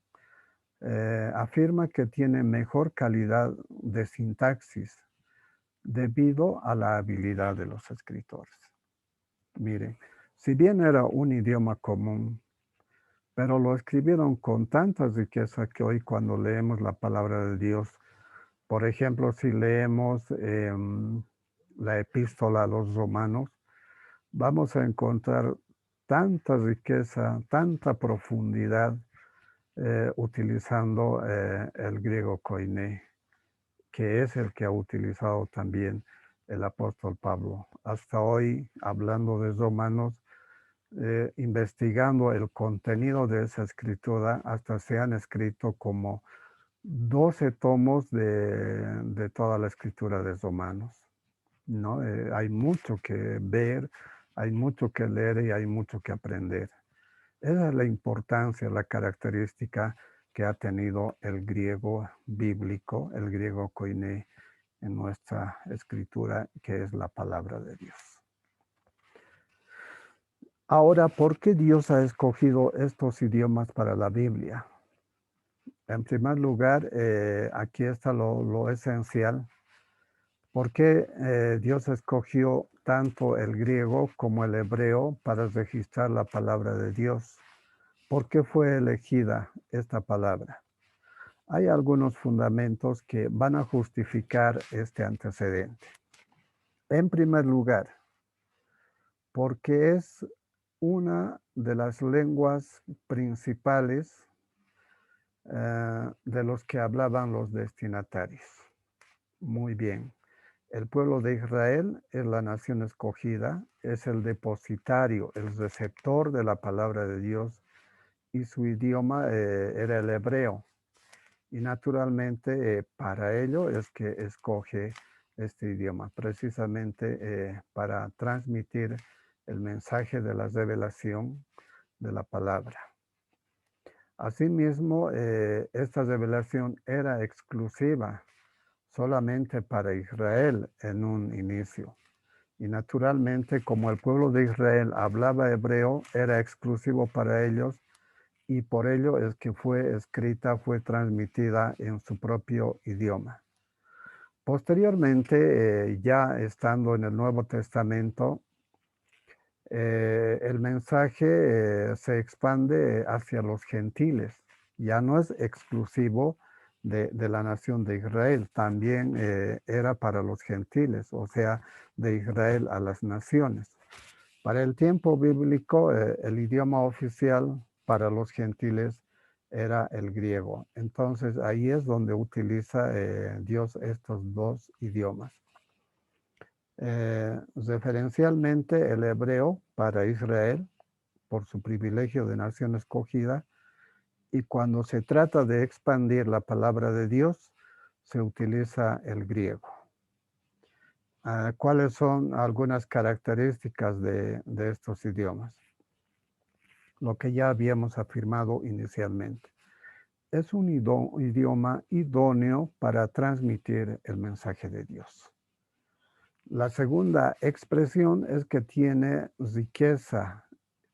[SPEAKER 1] afirma que tiene mejor calidad de sintaxis debido a la habilidad de los escritores. Mire, si bien era un idioma común, pero lo escribieron con tanta riqueza que hoy cuando leemos la palabra de Dios, por ejemplo, si leemos la epístola a los romanos, vamos a encontrar tanta riqueza, tanta profundidad utilizando el griego koiné, que es el que ha utilizado también el apóstol Pablo. Hasta hoy, hablando de Romanos, investigando el contenido de esa escritura, hasta se han escrito como 12 tomos de toda la escritura de Romanos, ¿no? Hay mucho que ver, hay mucho que leer y hay mucho que aprender. Esa es la importancia, la característica que ha tenido el griego bíblico, el griego koiné, en nuestra escritura, que es la palabra de Dios. Ahora, ¿por qué Dios ha escogido estos idiomas para la Biblia? En primer lugar, aquí está lo esencial. ¿Por qué Dios escogió tanto el griego como el hebreo para registrar la palabra de Dios? ¿Por qué fue elegida esta palabra? Hay algunos fundamentos que van a justificar este antecedente. En primer lugar, porque es una de las lenguas principales de los que hablaban los destinatarios. Muy bien. El pueblo de Israel es la nación escogida, es el depositario, el receptor de la palabra de Dios y su idioma era el hebreo. Y naturalmente para ello es que escoge este idioma, precisamente para transmitir el mensaje de la revelación de la palabra. Asimismo, esta revelación era exclusiva solamente para Israel en un inicio. Y naturalmente, como el pueblo de Israel hablaba hebreo, era exclusivo para ellos y por ello es que fue escrita, fue transmitida en su propio idioma. Posteriormente, ya estando en el Nuevo Testamento, el mensaje se expande hacia los gentiles. Ya no es exclusivo de la nación de Israel, también era para los gentiles, o sea, de Israel a las naciones. Para el tiempo bíblico, el idioma oficial para los gentiles era el griego. Entonces ahí es donde utiliza Dios estos dos idiomas. Referencialmente el hebreo para Israel, por su privilegio de nación escogida, y cuando se trata de expandir la palabra de Dios, se utiliza el griego. ¿Cuáles son algunas características de estos idiomas? Lo que ya habíamos afirmado inicialmente. Es un idioma idóneo para transmitir el mensaje de Dios. La segunda expresión es que tiene riqueza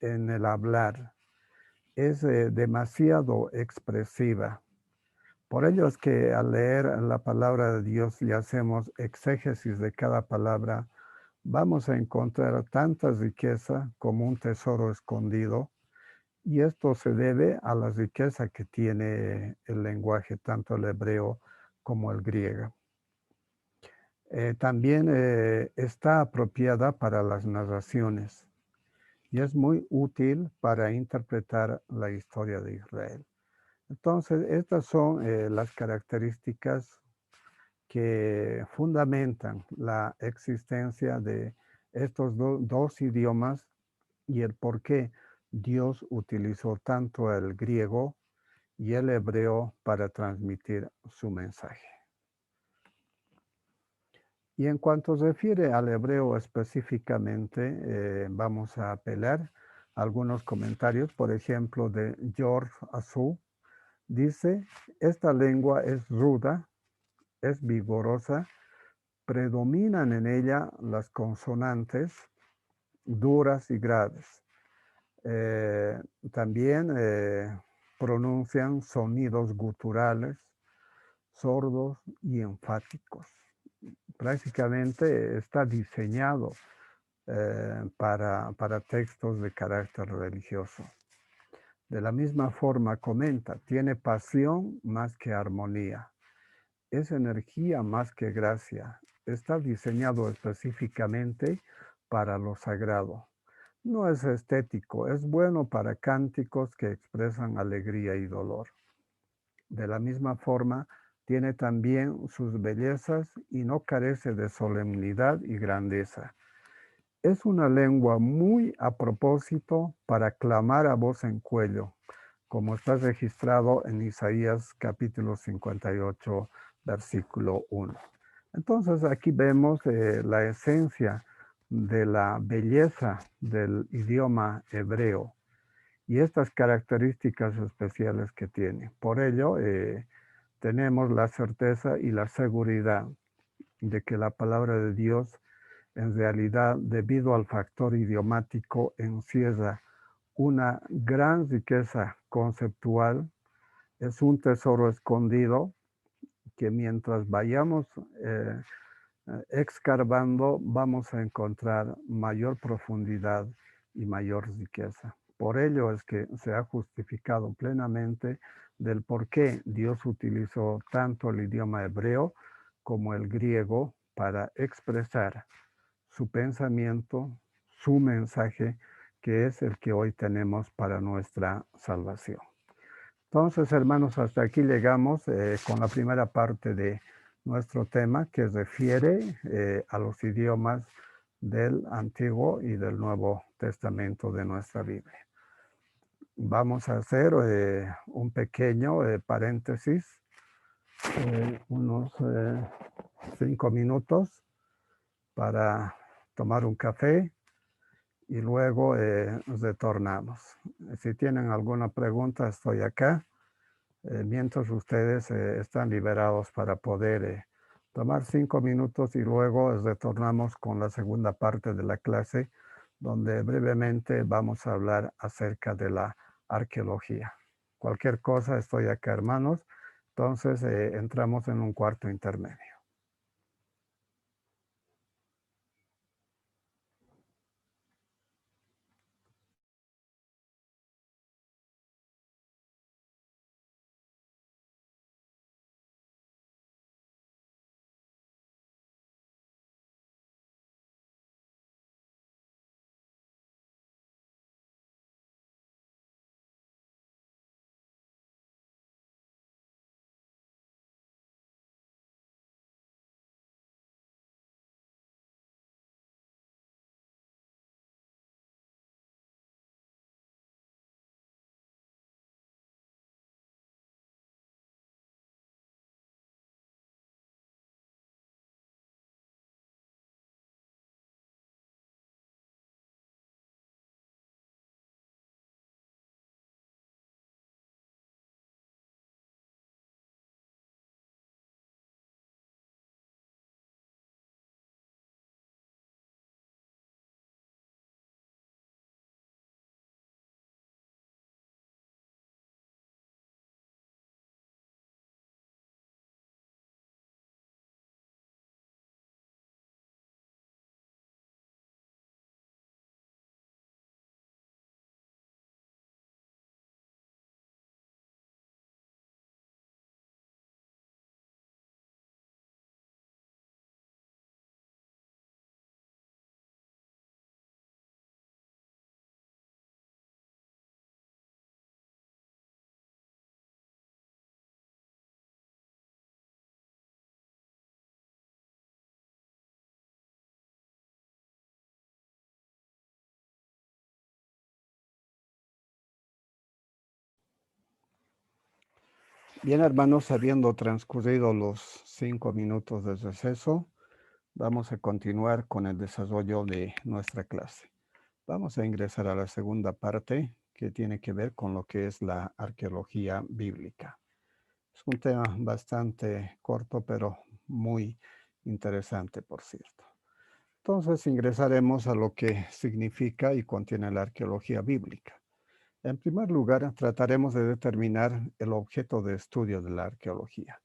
[SPEAKER 1] en el hablar. Es demasiado expresiva. Por ello es que al leer la palabra de Dios y hacemos exégesis de cada palabra, vamos a encontrar tanta riqueza como un tesoro escondido. Y esto se debe a la riqueza que tiene el lenguaje, tanto el hebreo como el griego. También está apropiada para las narraciones y es muy útil para interpretar la historia de Israel. Entonces, estas son las características que fundamentan la existencia de estos dos idiomas y el por qué Dios utilizó tanto el griego y el hebreo para transmitir su mensaje. Y en cuanto se refiere al hebreo específicamente, vamos a apelar a algunos comentarios, por ejemplo, de George Azu. Dice, esta lengua es ruda, es vigorosa, predominan en ella las consonantes duras y graves. También pronuncian sonidos guturales, sordos y enfáticos. Prácticamente está diseñado para textos de carácter religioso. De la misma forma comenta, tiene pasión más que armonía, es energía más que gracia, está diseñado específicamente para lo sagrado. No es estético, es bueno para cánticos que expresan alegría y dolor. De la misma forma, tiene también sus bellezas y no carece de solemnidad y grandeza. Es una lengua muy a propósito para clamar a voz en cuello, como está registrado en Isaías capítulo 58, versículo 1. Entonces aquí vemos la esencia de la belleza del idioma hebreo, y estas características especiales que tiene. Por ello, tenemos la certeza y la seguridad de que la palabra de Dios, en realidad, debido al factor idiomático, encierra una gran riqueza conceptual, es un tesoro escondido que mientras vayamos excavando vamos a encontrar mayor profundidad y mayor riqueza. Por ello es que se ha justificado plenamente del por qué Dios utilizó tanto el idioma hebreo como el griego para expresar su pensamiento, su mensaje, que es el que hoy tenemos para nuestra salvación. Entonces, hermanos, hasta aquí llegamos con la primera parte de nuestro tema que refiere a los idiomas del Antiguo y del Nuevo Testamento de nuestra Biblia. Vamos a hacer un pequeño paréntesis, unos 5 minutos para tomar un café y luego retornamos. Si tienen alguna pregunta, estoy acá. Mientras ustedes están liberados para poder tomar 5 minutos y luego retornamos con la segunda parte de la clase, donde brevemente vamos a hablar acerca de la arqueología. Cualquier cosa, estoy acá, hermanos. Entonces, entramos en un cuarto intermedio. Bien, hermanos, habiendo transcurrido los 5 minutos de receso, vamos a continuar con el desarrollo de nuestra clase. Vamos a ingresar a la segunda parte que tiene que ver con lo que es la arqueología bíblica. Es un tema bastante corto, pero muy interesante, por cierto. Entonces ingresaremos a lo que significa y contiene la arqueología bíblica. En primer lugar, trataremos de determinar el objeto de estudio de la arqueología.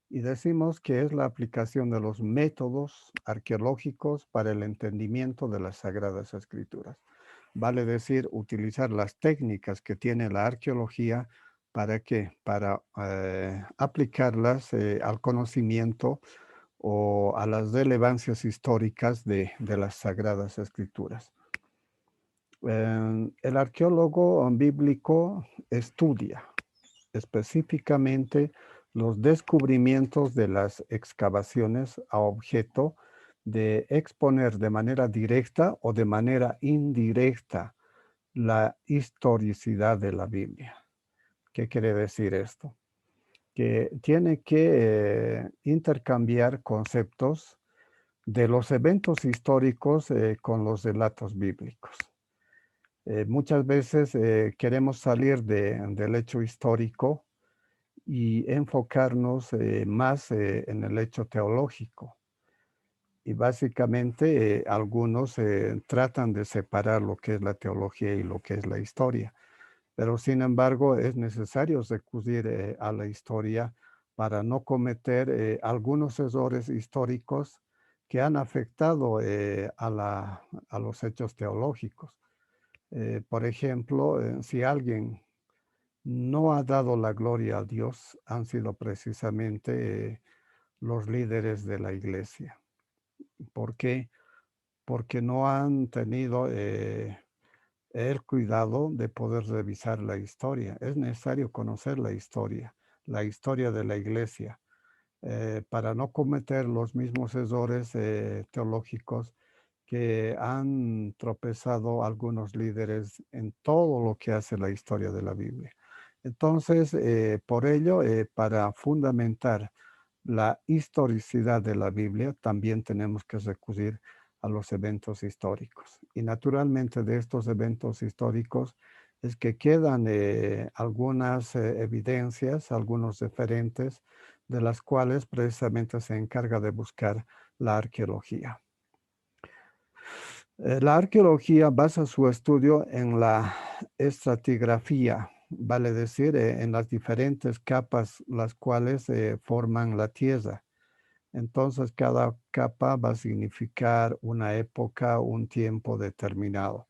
[SPEAKER 1] Y decimos que es la aplicación de los métodos arqueológicos para el entendimiento de las Sagradas Escrituras. Vale decir, utilizar las técnicas que tiene la arqueología para aplicarlas al conocimiento o a las relevancias históricas de las Sagradas Escrituras. El arqueólogo bíblico estudia específicamente los descubrimientos de las excavaciones a objeto de exponer de manera directa o de manera indirecta la historicidad de la Biblia. ¿Qué quiere decir esto? Que tiene que intercambiar conceptos de los eventos históricos con los relatos bíblicos. Muchas veces queremos salir del hecho histórico y enfocarnos más en el hecho teológico. Y básicamente algunos tratan de separar lo que es la teología y lo que es la historia. Pero sin embargo es necesario recurrir a la historia para no cometer algunos errores históricos que han afectado a los hechos teológicos. Por ejemplo, si alguien no ha dado la gloria a Dios, han sido precisamente los líderes de la iglesia. ¿Por qué? Porque no han tenido el cuidado de poder revisar la historia. Es necesario conocer la historia de la iglesia, para no cometer los mismos errores teológicos que han tropezado algunos líderes en todo lo que hace la historia de la Biblia. Entonces, por ello, para fundamentar la historicidad de la Biblia, también tenemos que recurrir a los eventos históricos. Y naturalmente de estos eventos históricos es que quedan algunas evidencias, algunos referentes de las cuales precisamente se encarga de buscar la arqueología. La arqueología basa su estudio en la estratigrafía, vale decir, en las diferentes capas las cuales forman la Tierra. Entonces, cada capa va a significar una época, un tiempo determinado,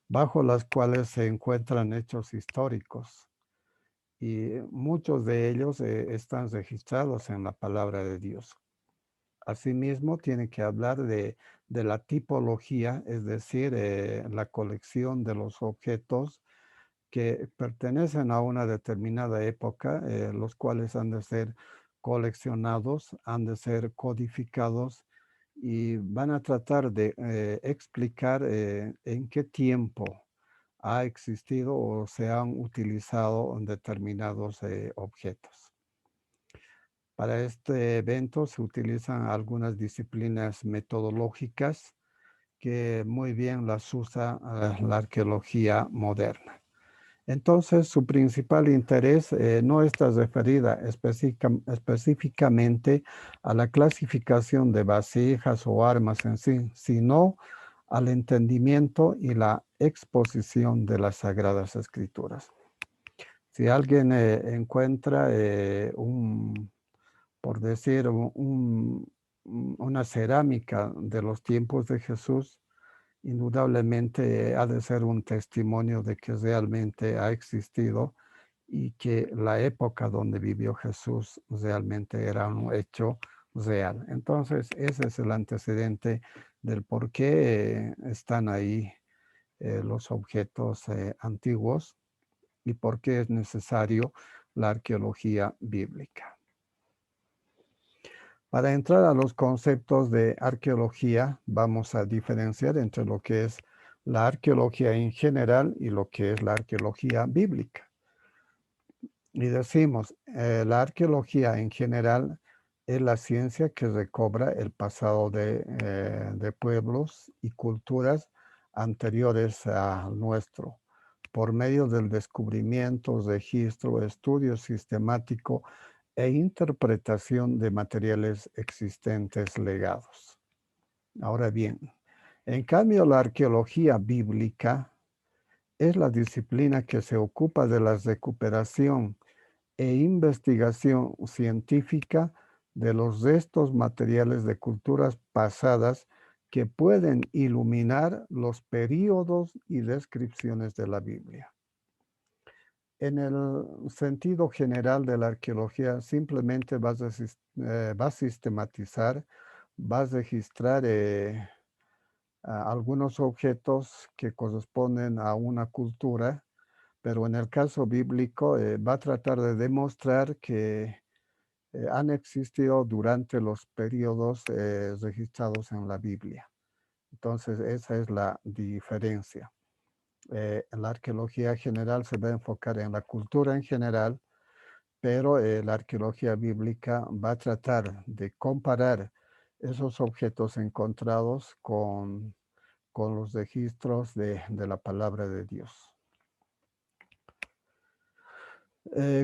[SPEAKER 1] bajo las cuales se encuentran hechos históricos. Y muchos de ellos están registrados en la palabra de Dios. Asimismo, tiene que hablar de la tipología, es decir, la colección de los objetos que pertenecen a una determinada época, los cuales han de ser coleccionados, han de ser codificados y van a tratar de explicar en qué tiempo ha existido o se han utilizado determinados objetos. Para este evento se utilizan algunas disciplinas metodológicas que muy bien las usa la arqueología moderna. Entonces, su principal interés no está referida específicamente a la clasificación de vasijas o armas en sí, sino al entendimiento y la exposición de las Sagradas Escrituras. Si alguien encuentra por decir, una cerámica de los tiempos de Jesús, indudablemente ha de ser un testimonio de que realmente ha existido y que la época donde vivió Jesús realmente era un hecho real. Entonces, ese es el antecedente del por qué están ahí los objetos antiguos y por qué es necesario la arqueología bíblica. Para entrar a los conceptos de arqueología, vamos a diferenciar entre lo que es la arqueología en general y lo que es la arqueología bíblica. Y decimos, la arqueología en general es la ciencia que recobra el pasado de pueblos y culturas anteriores a nuestro, por medio del descubrimiento, registro, estudio sistemático e interpretación de materiales existentes legados. Ahora bien, en cambio, la arqueología bíblica es la disciplina que se ocupa de la recuperación e investigación científica de los restos materiales de culturas pasadas que pueden iluminar los períodos y descripciones de la Biblia. En el sentido general de la arqueología, simplemente vas a sistematizar, vas a registrar algunos objetos que corresponden a una cultura, pero en el caso bíblico va a tratar de demostrar que han existido durante los periodos registrados en la Biblia. Entonces, esa es la diferencia. La arqueología general se va a enfocar en la cultura en general, pero la arqueología bíblica va a tratar de comparar esos objetos encontrados con con los registros de la palabra de Dios.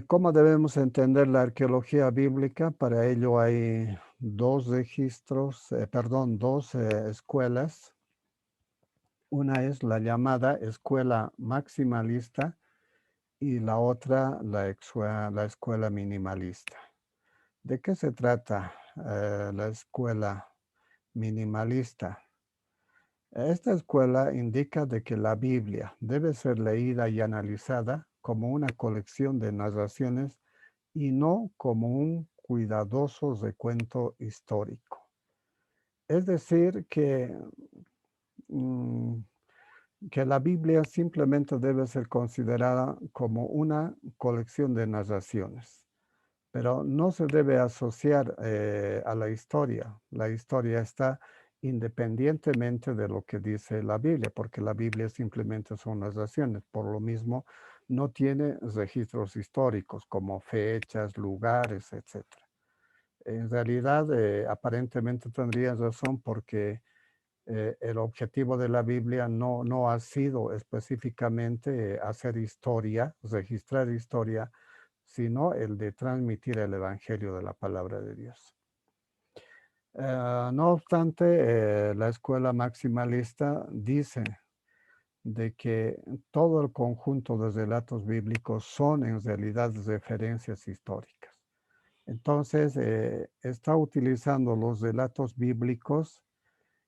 [SPEAKER 1] ¿Cómo debemos entender la arqueología bíblica? Para ello hay dos escuelas. Una es la llamada escuela maximalista y la otra la escuela minimalista. ¿De qué se trata la escuela minimalista? Esta escuela indica de que la Biblia debe ser leída y analizada como una colección de narraciones y no como un cuidadoso recuento histórico. Es decir, mm, que la Biblia simplemente debe ser considerada como una colección de narraciones, pero no se debe asociar a la historia. La historia está independientemente de lo que dice la Biblia, porque la Biblia simplemente son narraciones. Por lo mismo, no tiene registros históricos como fechas, lugares, etcétera. En realidad, aparentemente tendría razón porque el objetivo de la Biblia no ha sido específicamente hacer historia, registrar historia, sino el de transmitir el evangelio de la palabra de Dios. No obstante, la escuela maximalista dice de que todo el conjunto de relatos bíblicos son en realidad referencias históricas. Entonces, está utilizando los relatos bíblicos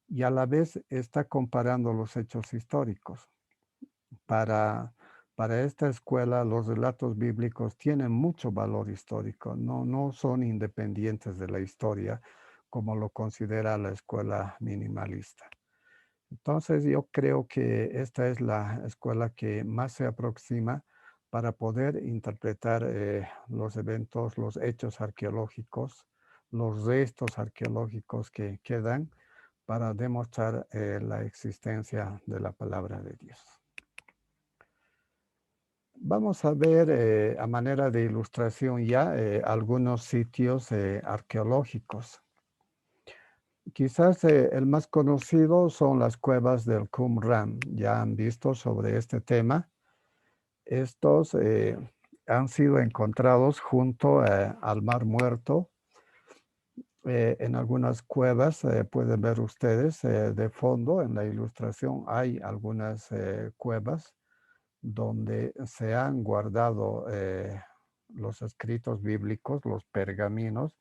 [SPEAKER 1] y a la vez está comparando los hechos históricos. Para, para esta escuela, los relatos bíblicos tienen mucho valor histórico, no son independientes de la historia como lo considera la escuela minimalista. Entonces, yo creo que esta es la escuela que más se aproxima para poder interpretar los eventos, los hechos arqueológicos, los restos arqueológicos que quedan para demostrar la existencia de la palabra de Dios. Vamos a ver a manera de ilustración ya algunos sitios arqueológicos. Quizás el más conocido son las cuevas del Qumran. Ya han visto sobre este tema. Estos han sido encontrados junto al Mar Muerto. En algunas cuevas, pueden ver ustedes de fondo en la ilustración, hay algunas cuevas donde se han guardado los escritos bíblicos, los pergaminos,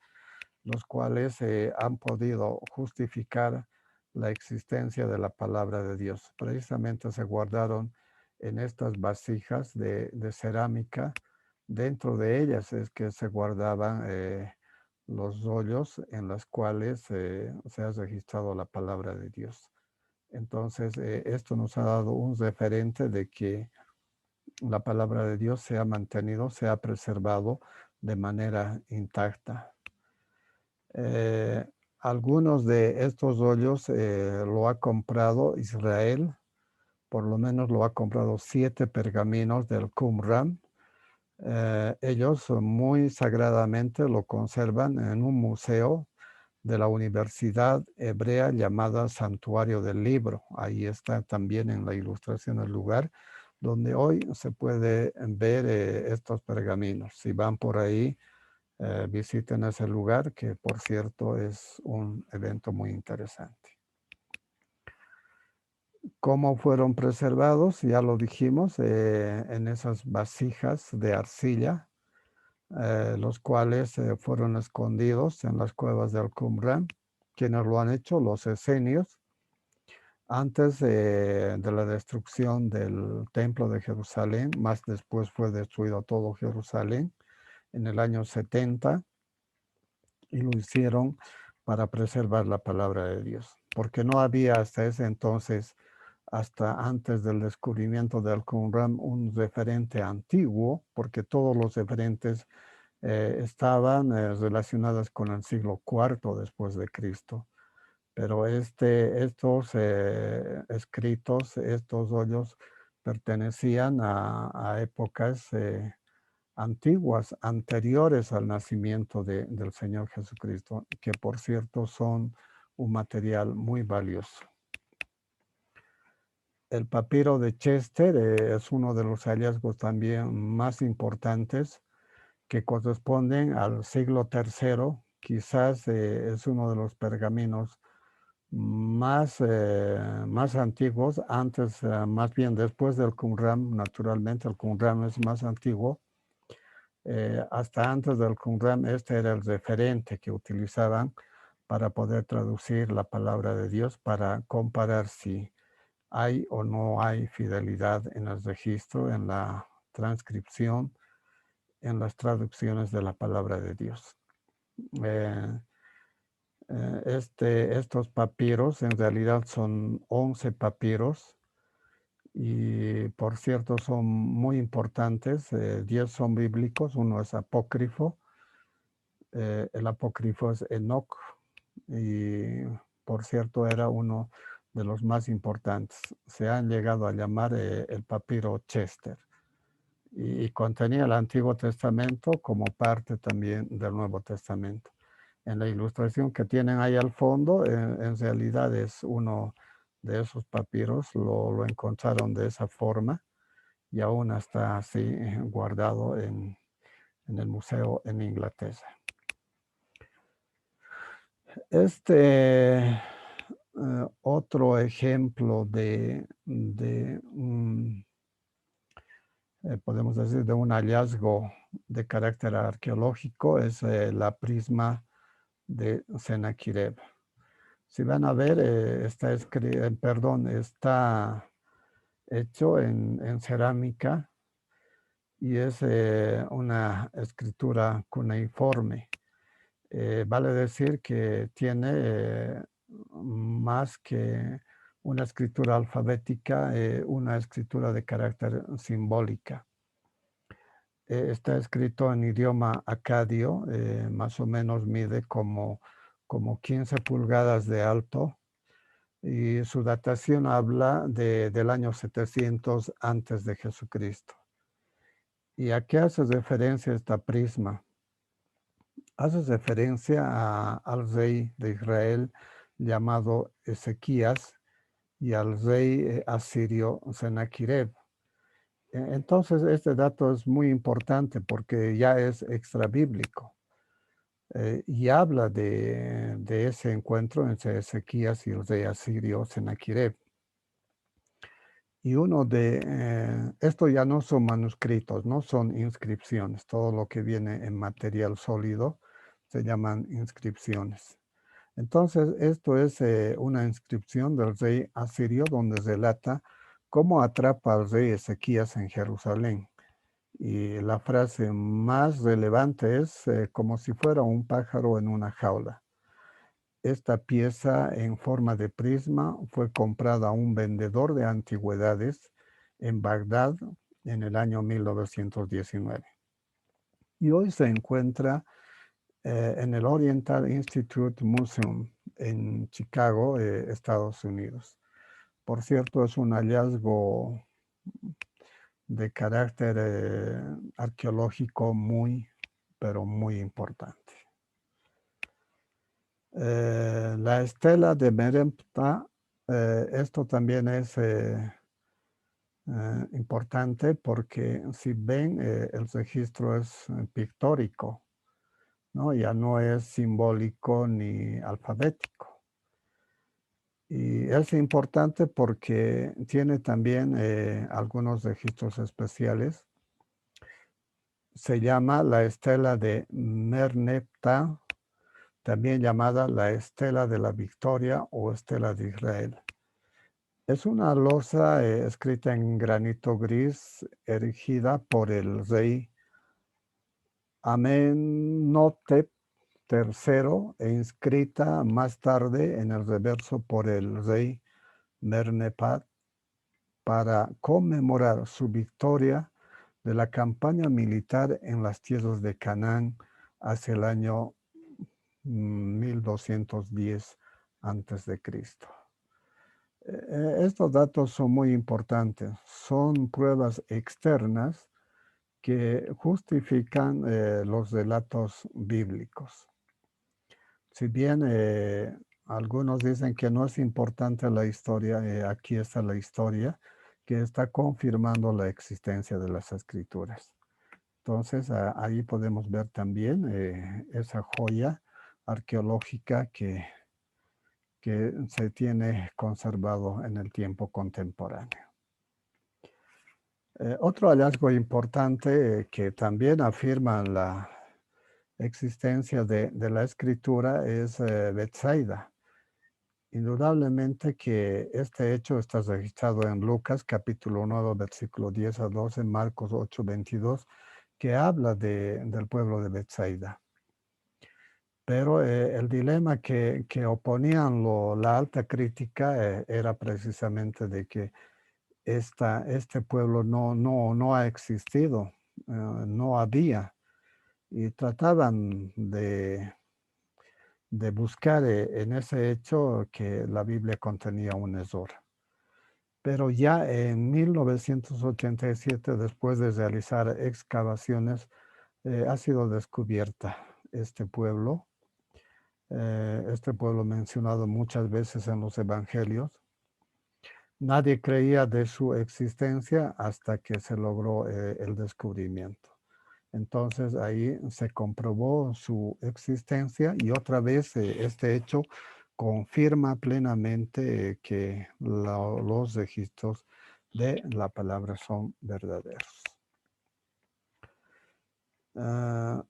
[SPEAKER 1] los cuales han podido justificar la existencia de la palabra de Dios. Precisamente se guardaron en estas vasijas de cerámica. Dentro de ellas es que se guardaban los rollos en los cuales se ha registrado la palabra de Dios. Entonces, esto nos ha dado un referente de que la palabra de Dios se ha mantenido, se ha preservado de manera intacta. Algunos de estos rollos lo ha comprado Israel, por lo menos lo ha comprado 7 pergaminos del Qumran. Ellos muy sagradamente lo conservan en un museo de la Universidad Hebrea llamada Santuario del Libro. Ahí está también en la ilustración el lugar donde hoy se puede ver estos pergaminos. Si van por ahí, visiten ese lugar, que por cierto es un evento muy interesante. ¿Cómo fueron preservados? Ya lo dijimos, en esas vasijas de arcilla, los cuales fueron escondidos en las cuevas del Qumran. ¿Quiénes lo han hecho? Los esenios. Antes de la destrucción del templo de Jerusalén, más después fue destruido todo Jerusalén en el año 70, y lo hicieron para preservar la palabra de Dios, porque no había hasta ese entonces, hasta antes del descubrimiento del Qumran, un referente antiguo, porque todos los referentes estaban relacionados con el siglo IV después de Cristo. Pero estos escritos, estos rollos, pertenecían a épocas antiguas, anteriores al nacimiento del Señor Jesucristo, que por cierto son un material muy valioso. El papiro de Chester es uno de los hallazgos también más importantes que corresponden al siglo III. Quizás es uno de los pergaminos más antiguos, antes, más bien después del Qumran. Naturalmente el Qumran es más antiguo. Hasta antes del Qumran este era el referente que utilizaban para poder traducir la palabra de Dios, para comparar si hay o no hay fidelidad en el registro, en la transcripción, en las traducciones de la palabra de Dios. Estos papiros en realidad son 11 papiros y por cierto son muy importantes. 10 son bíblicos, uno es apócrifo. El apócrifo es Enoc y por cierto era uno de los más importantes. Se han llegado a llamar el papiro Chester y contenía el Antiguo Testamento como parte también del Nuevo Testamento. En la ilustración que tienen ahí al fondo, en realidad es uno de esos papiros, lo encontraron de esa forma y aún está así guardado en el museo en Inglaterra. Otro ejemplo podemos decir, de un hallazgo de carácter arqueológico es la prisma de Sennacherib. Si van a ver, está hecho en cerámica y es una escritura cuneiforme. Vale decir que tiene más que una escritura alfabética, una escritura de carácter simbólica. Está escrito en idioma acadio, más o menos mide como 15 pulgadas de alto y su datación habla del año 700 antes de Jesucristo. ¿Y a qué hace referencia esta prisma? Hace referencia al rey de Israel llamado Ezequías y al rey asirio Sennacherib. Entonces, este dato es muy importante porque ya es extrabíblico y habla de ese encuentro entre Ezequías y el rey asirio Sennacherib. Y esto ya no son manuscritos, no son inscripciones. Todo lo que viene en material sólido se llaman inscripciones. Entonces, esto es una inscripción del rey asirio donde relata cómo atrapa al rey Ezequías en Jerusalén. Y la frase más relevante es como si fuera un pájaro en una jaula. Esta pieza en forma de prisma fue comprada a un vendedor de antigüedades en Bagdad en el año 1919. Y hoy se encuentra en el Oriental Institute Museum en Chicago, Estados Unidos. Por cierto, es un hallazgo de carácter arqueológico pero muy importante. La estela de Merempta, esto también es importante porque si ven, el registro es pictórico, ¿no? Ya no es simbólico ni alfabético. Y es importante porque tiene también algunos registros especiales. Se llama la estela de Merneptah, también llamada la estela de la victoria o estela de Israel. Es una losa escrita en granito gris, erigida por el rey Amenhotep III e inscrita más tarde en el reverso por el rey Merneptah para conmemorar su victoria de la campaña militar en las tierras de Canaán hacia el año 1210 a.C. Estos datos son muy importantes. Son pruebas externas que justifican los relatos bíblicos. Si bien algunos dicen que no es importante la historia, aquí está la historia que está confirmando la existencia de las escrituras. Entonces, ahí podemos ver también esa joya arqueológica que se tiene conservado en el tiempo contemporáneo. Otro hallazgo importante que también afirma la existencia de la escritura es Betsaida. Indudablemente que este hecho está registrado en Lucas capítulo 9, versículo 10 a 12, Marcos 8, 22, que habla del pueblo de Betsaida. Pero el dilema que oponían la alta crítica era precisamente de que este pueblo no ha existido, no había, y trataban de buscar en ese hecho que la Biblia contenía un error. Pero ya en 1987, después de realizar excavaciones, ha sido descubierta este pueblo mencionado muchas veces en los evangelios. Nadie creía de su existencia hasta que se logró el descubrimiento. Entonces ahí se comprobó su existencia y otra vez este hecho confirma plenamente que los registros de la palabra son verdaderos.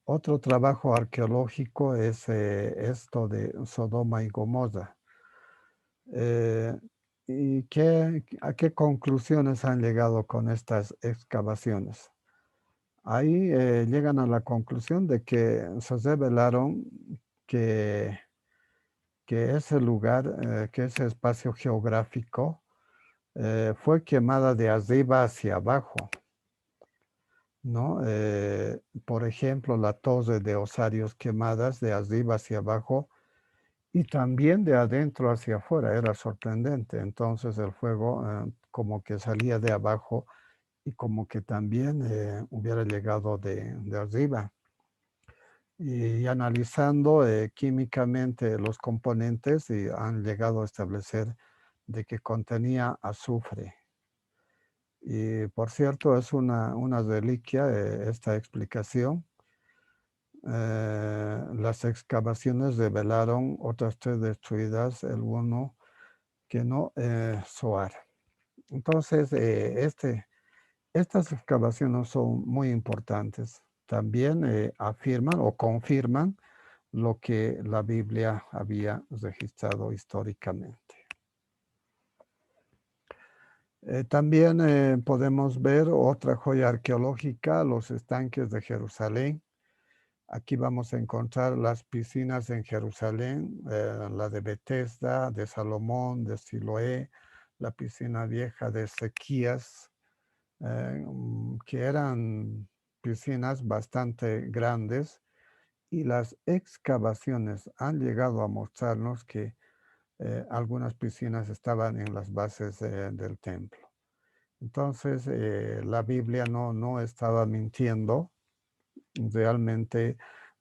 [SPEAKER 1] Otro trabajo arqueológico es esto de Sodoma y Gomorra. ¿Y a qué conclusiones han llegado con estas excavaciones? Ahí llegan a la conclusión de que se revelaron que, que ese lugar, que ese espacio geográfico fue quemada de arriba hacia abajo, ¿no? Por ejemplo, la torre de osarios quemadas de arriba hacia abajo y también de adentro hacia afuera, era sorprendente. Entonces el fuego como que salía de abajo y como que también hubiera llegado de arriba. Y analizando químicamente los componentes y han llegado a establecer de que contenía azufre. Y por cierto, es una reliquia esta explicación. Las excavaciones revelaron otras 3 destruidas, el uno que no Soar. Entonces, estas excavaciones son muy importantes. También afirman o confirman lo que la Biblia había registrado históricamente. También podemos ver otra joya arqueológica, los estanques de Jerusalén. Aquí vamos a encontrar las piscinas en Jerusalén, la de Betesda, de Salomón, de Siloé, la piscina vieja de Ezequías, que eran piscinas bastante grandes y las excavaciones han llegado a mostrarnos que algunas piscinas estaban en las bases del templo. Entonces, la Biblia no estaba mintiendo, realmente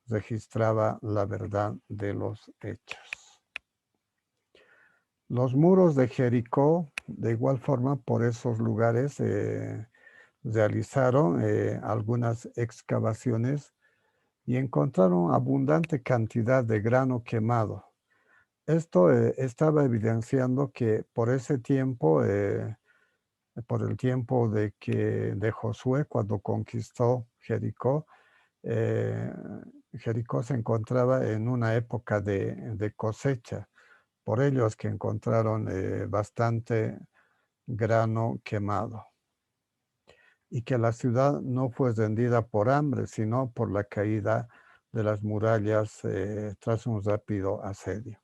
[SPEAKER 1] registraba la verdad de los hechos. Los muros de Jericó, de igual forma, por esos lugares realizaron algunas excavaciones y encontraron abundante cantidad de grano quemado. Esto estaba evidenciando que por ese tiempo, por el tiempo de Josué, cuando conquistó Jericó, eh, Jericó se encontraba en una época de cosecha. Por ello es que encontraron bastante grano quemado. Y que la ciudad no fue rendida por hambre, sino por la caída de las murallas tras un rápido asedio.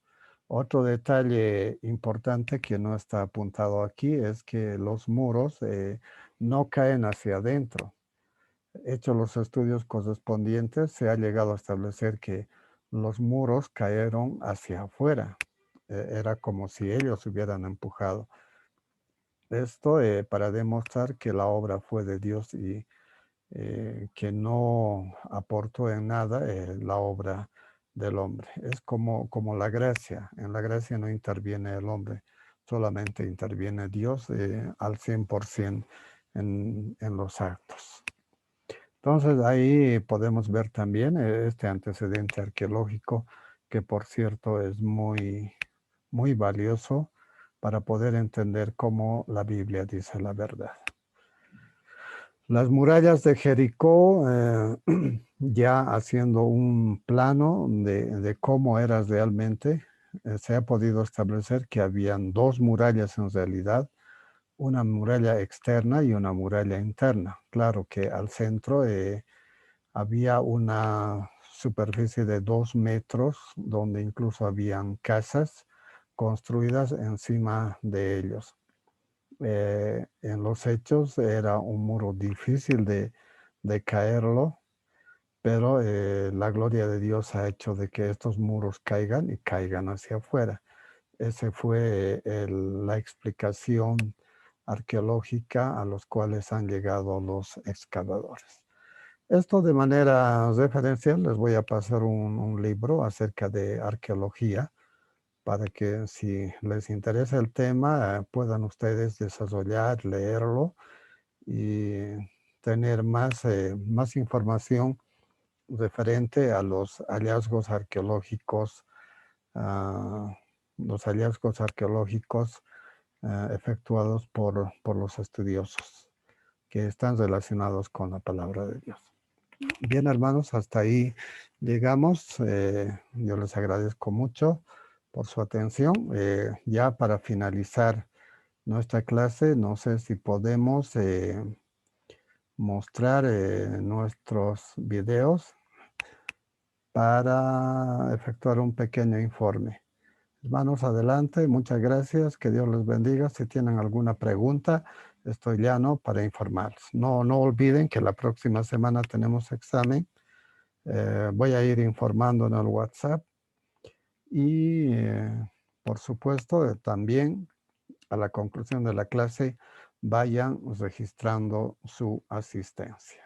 [SPEAKER 1] Otro detalle importante que no está apuntado aquí es que los muros no caen hacia adentro. Hechos los estudios correspondientes, se ha llegado a establecer que los muros cayeron hacia afuera. Era como si ellos hubieran empujado. Esto para demostrar que la obra fue de Dios y que no aportó en nada la obra del hombre. Es como la gracia. En la gracia no interviene el hombre, solamente interviene Dios al 100% en los actos. Entonces ahí podemos ver también este antecedente arqueológico que por cierto es muy, muy valioso para poder entender cómo la Biblia dice la verdad. Las murallas de Jericó, ya haciendo un plano de cómo era realmente, se ha podido establecer que habían dos murallas en realidad, una muralla externa y una muralla interna. Claro que al centro había una superficie de 2 metros donde incluso habían casas construidas encima de ellos. En los hechos era un muro difícil de caerlo, pero la gloria de Dios ha hecho de que estos muros caigan y caigan hacia afuera. Esa fue la explicación arqueológica a los cuales han llegado los excavadores. Esto de manera referencial les voy a pasar un libro acerca de arqueología para que si les interesa el tema puedan ustedes desarrollar, leerlo y tener más información referente a los hallazgos arqueológicos, ah, efectuados por los estudiosos que están relacionados con la palabra de Dios. Bien, hermanos, hasta ahí llegamos. Yo les agradezco mucho por su atención. Ya para finalizar nuestra clase, no sé si podemos mostrar nuestros videos para efectuar un pequeño informe. Hermanos, adelante. Muchas gracias. Que Dios les bendiga. Si tienen alguna pregunta, estoy llano para informarles. No olviden que la próxima semana tenemos examen. Voy a ir informando en el WhatsApp y por supuesto también a la conclusión de la clase vayan registrando su asistencia.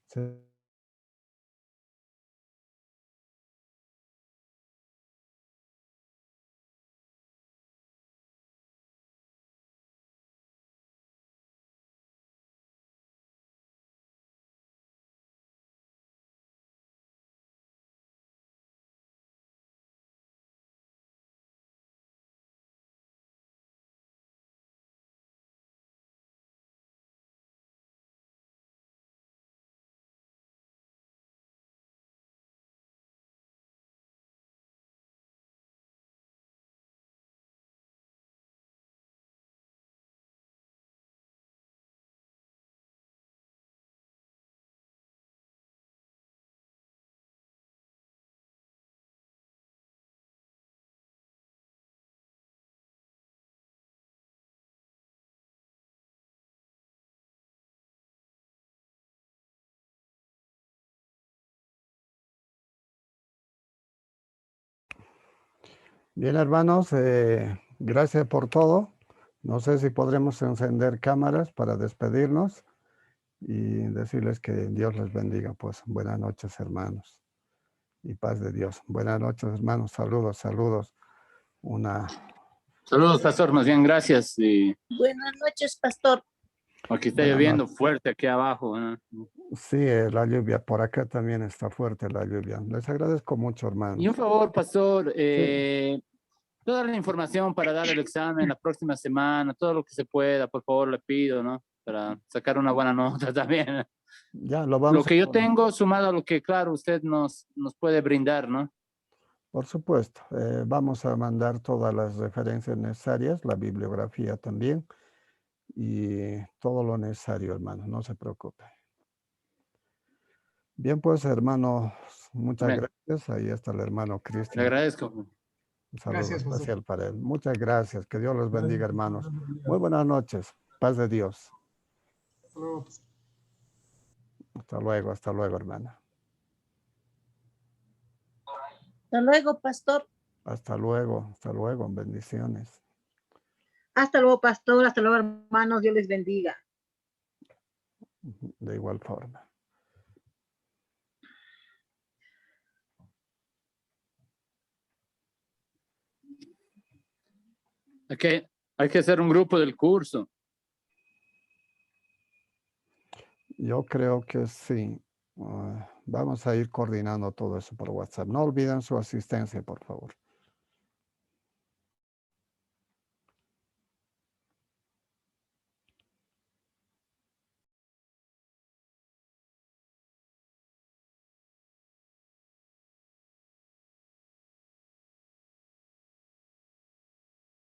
[SPEAKER 1] Sí. Bien, hermanos, gracias por todo. No sé si podremos encender cámaras para despedirnos y decirles que Dios les bendiga. Pues buenas noches, hermanos, y paz de Dios. Buenas noches, hermanos. Saludos, saludos.
[SPEAKER 2] Saludos, pastor. Más bien, gracias.
[SPEAKER 3] Buenas noches, pastor.
[SPEAKER 2] Aquí está lloviendo fuerte aquí abajo.
[SPEAKER 1] Sí, la lluvia. Por acá también está fuerte la lluvia. Les agradezco mucho, hermanos.
[SPEAKER 2] Y un favor, pastor.
[SPEAKER 1] Sí.
[SPEAKER 2] Toda la información para dar el examen la próxima semana, todo lo que se pueda, por favor, le pido, ¿no? Para sacar una buena nota también.
[SPEAKER 1] Ya, lo vamos
[SPEAKER 2] Lo que yo tengo sumado a lo que, claro, usted nos puede brindar, ¿no?
[SPEAKER 1] Por supuesto. Vamos a mandar todas las referencias necesarias, la bibliografía también, y todo lo necesario, hermano. No se preocupe. Bien, pues, hermanos, muchas gracias. Ahí está el hermano Cristian.
[SPEAKER 2] Le agradezco.
[SPEAKER 1] Un saludo especial para él. Muchas gracias. Que Dios los bendiga, hermanos. Muy buenas noches. Paz de Dios. Hasta luego, hermana.
[SPEAKER 3] Hasta luego, pastor.
[SPEAKER 1] Hasta luego, bendiciones.
[SPEAKER 4] Hasta luego, pastor. Hasta luego, hermanos. Dios les bendiga.
[SPEAKER 1] De igual forma.
[SPEAKER 2] Hay que hacer un grupo del curso.
[SPEAKER 1] Yo creo que sí. Vamos a ir coordinando todo eso por WhatsApp. No olviden su asistencia, por favor.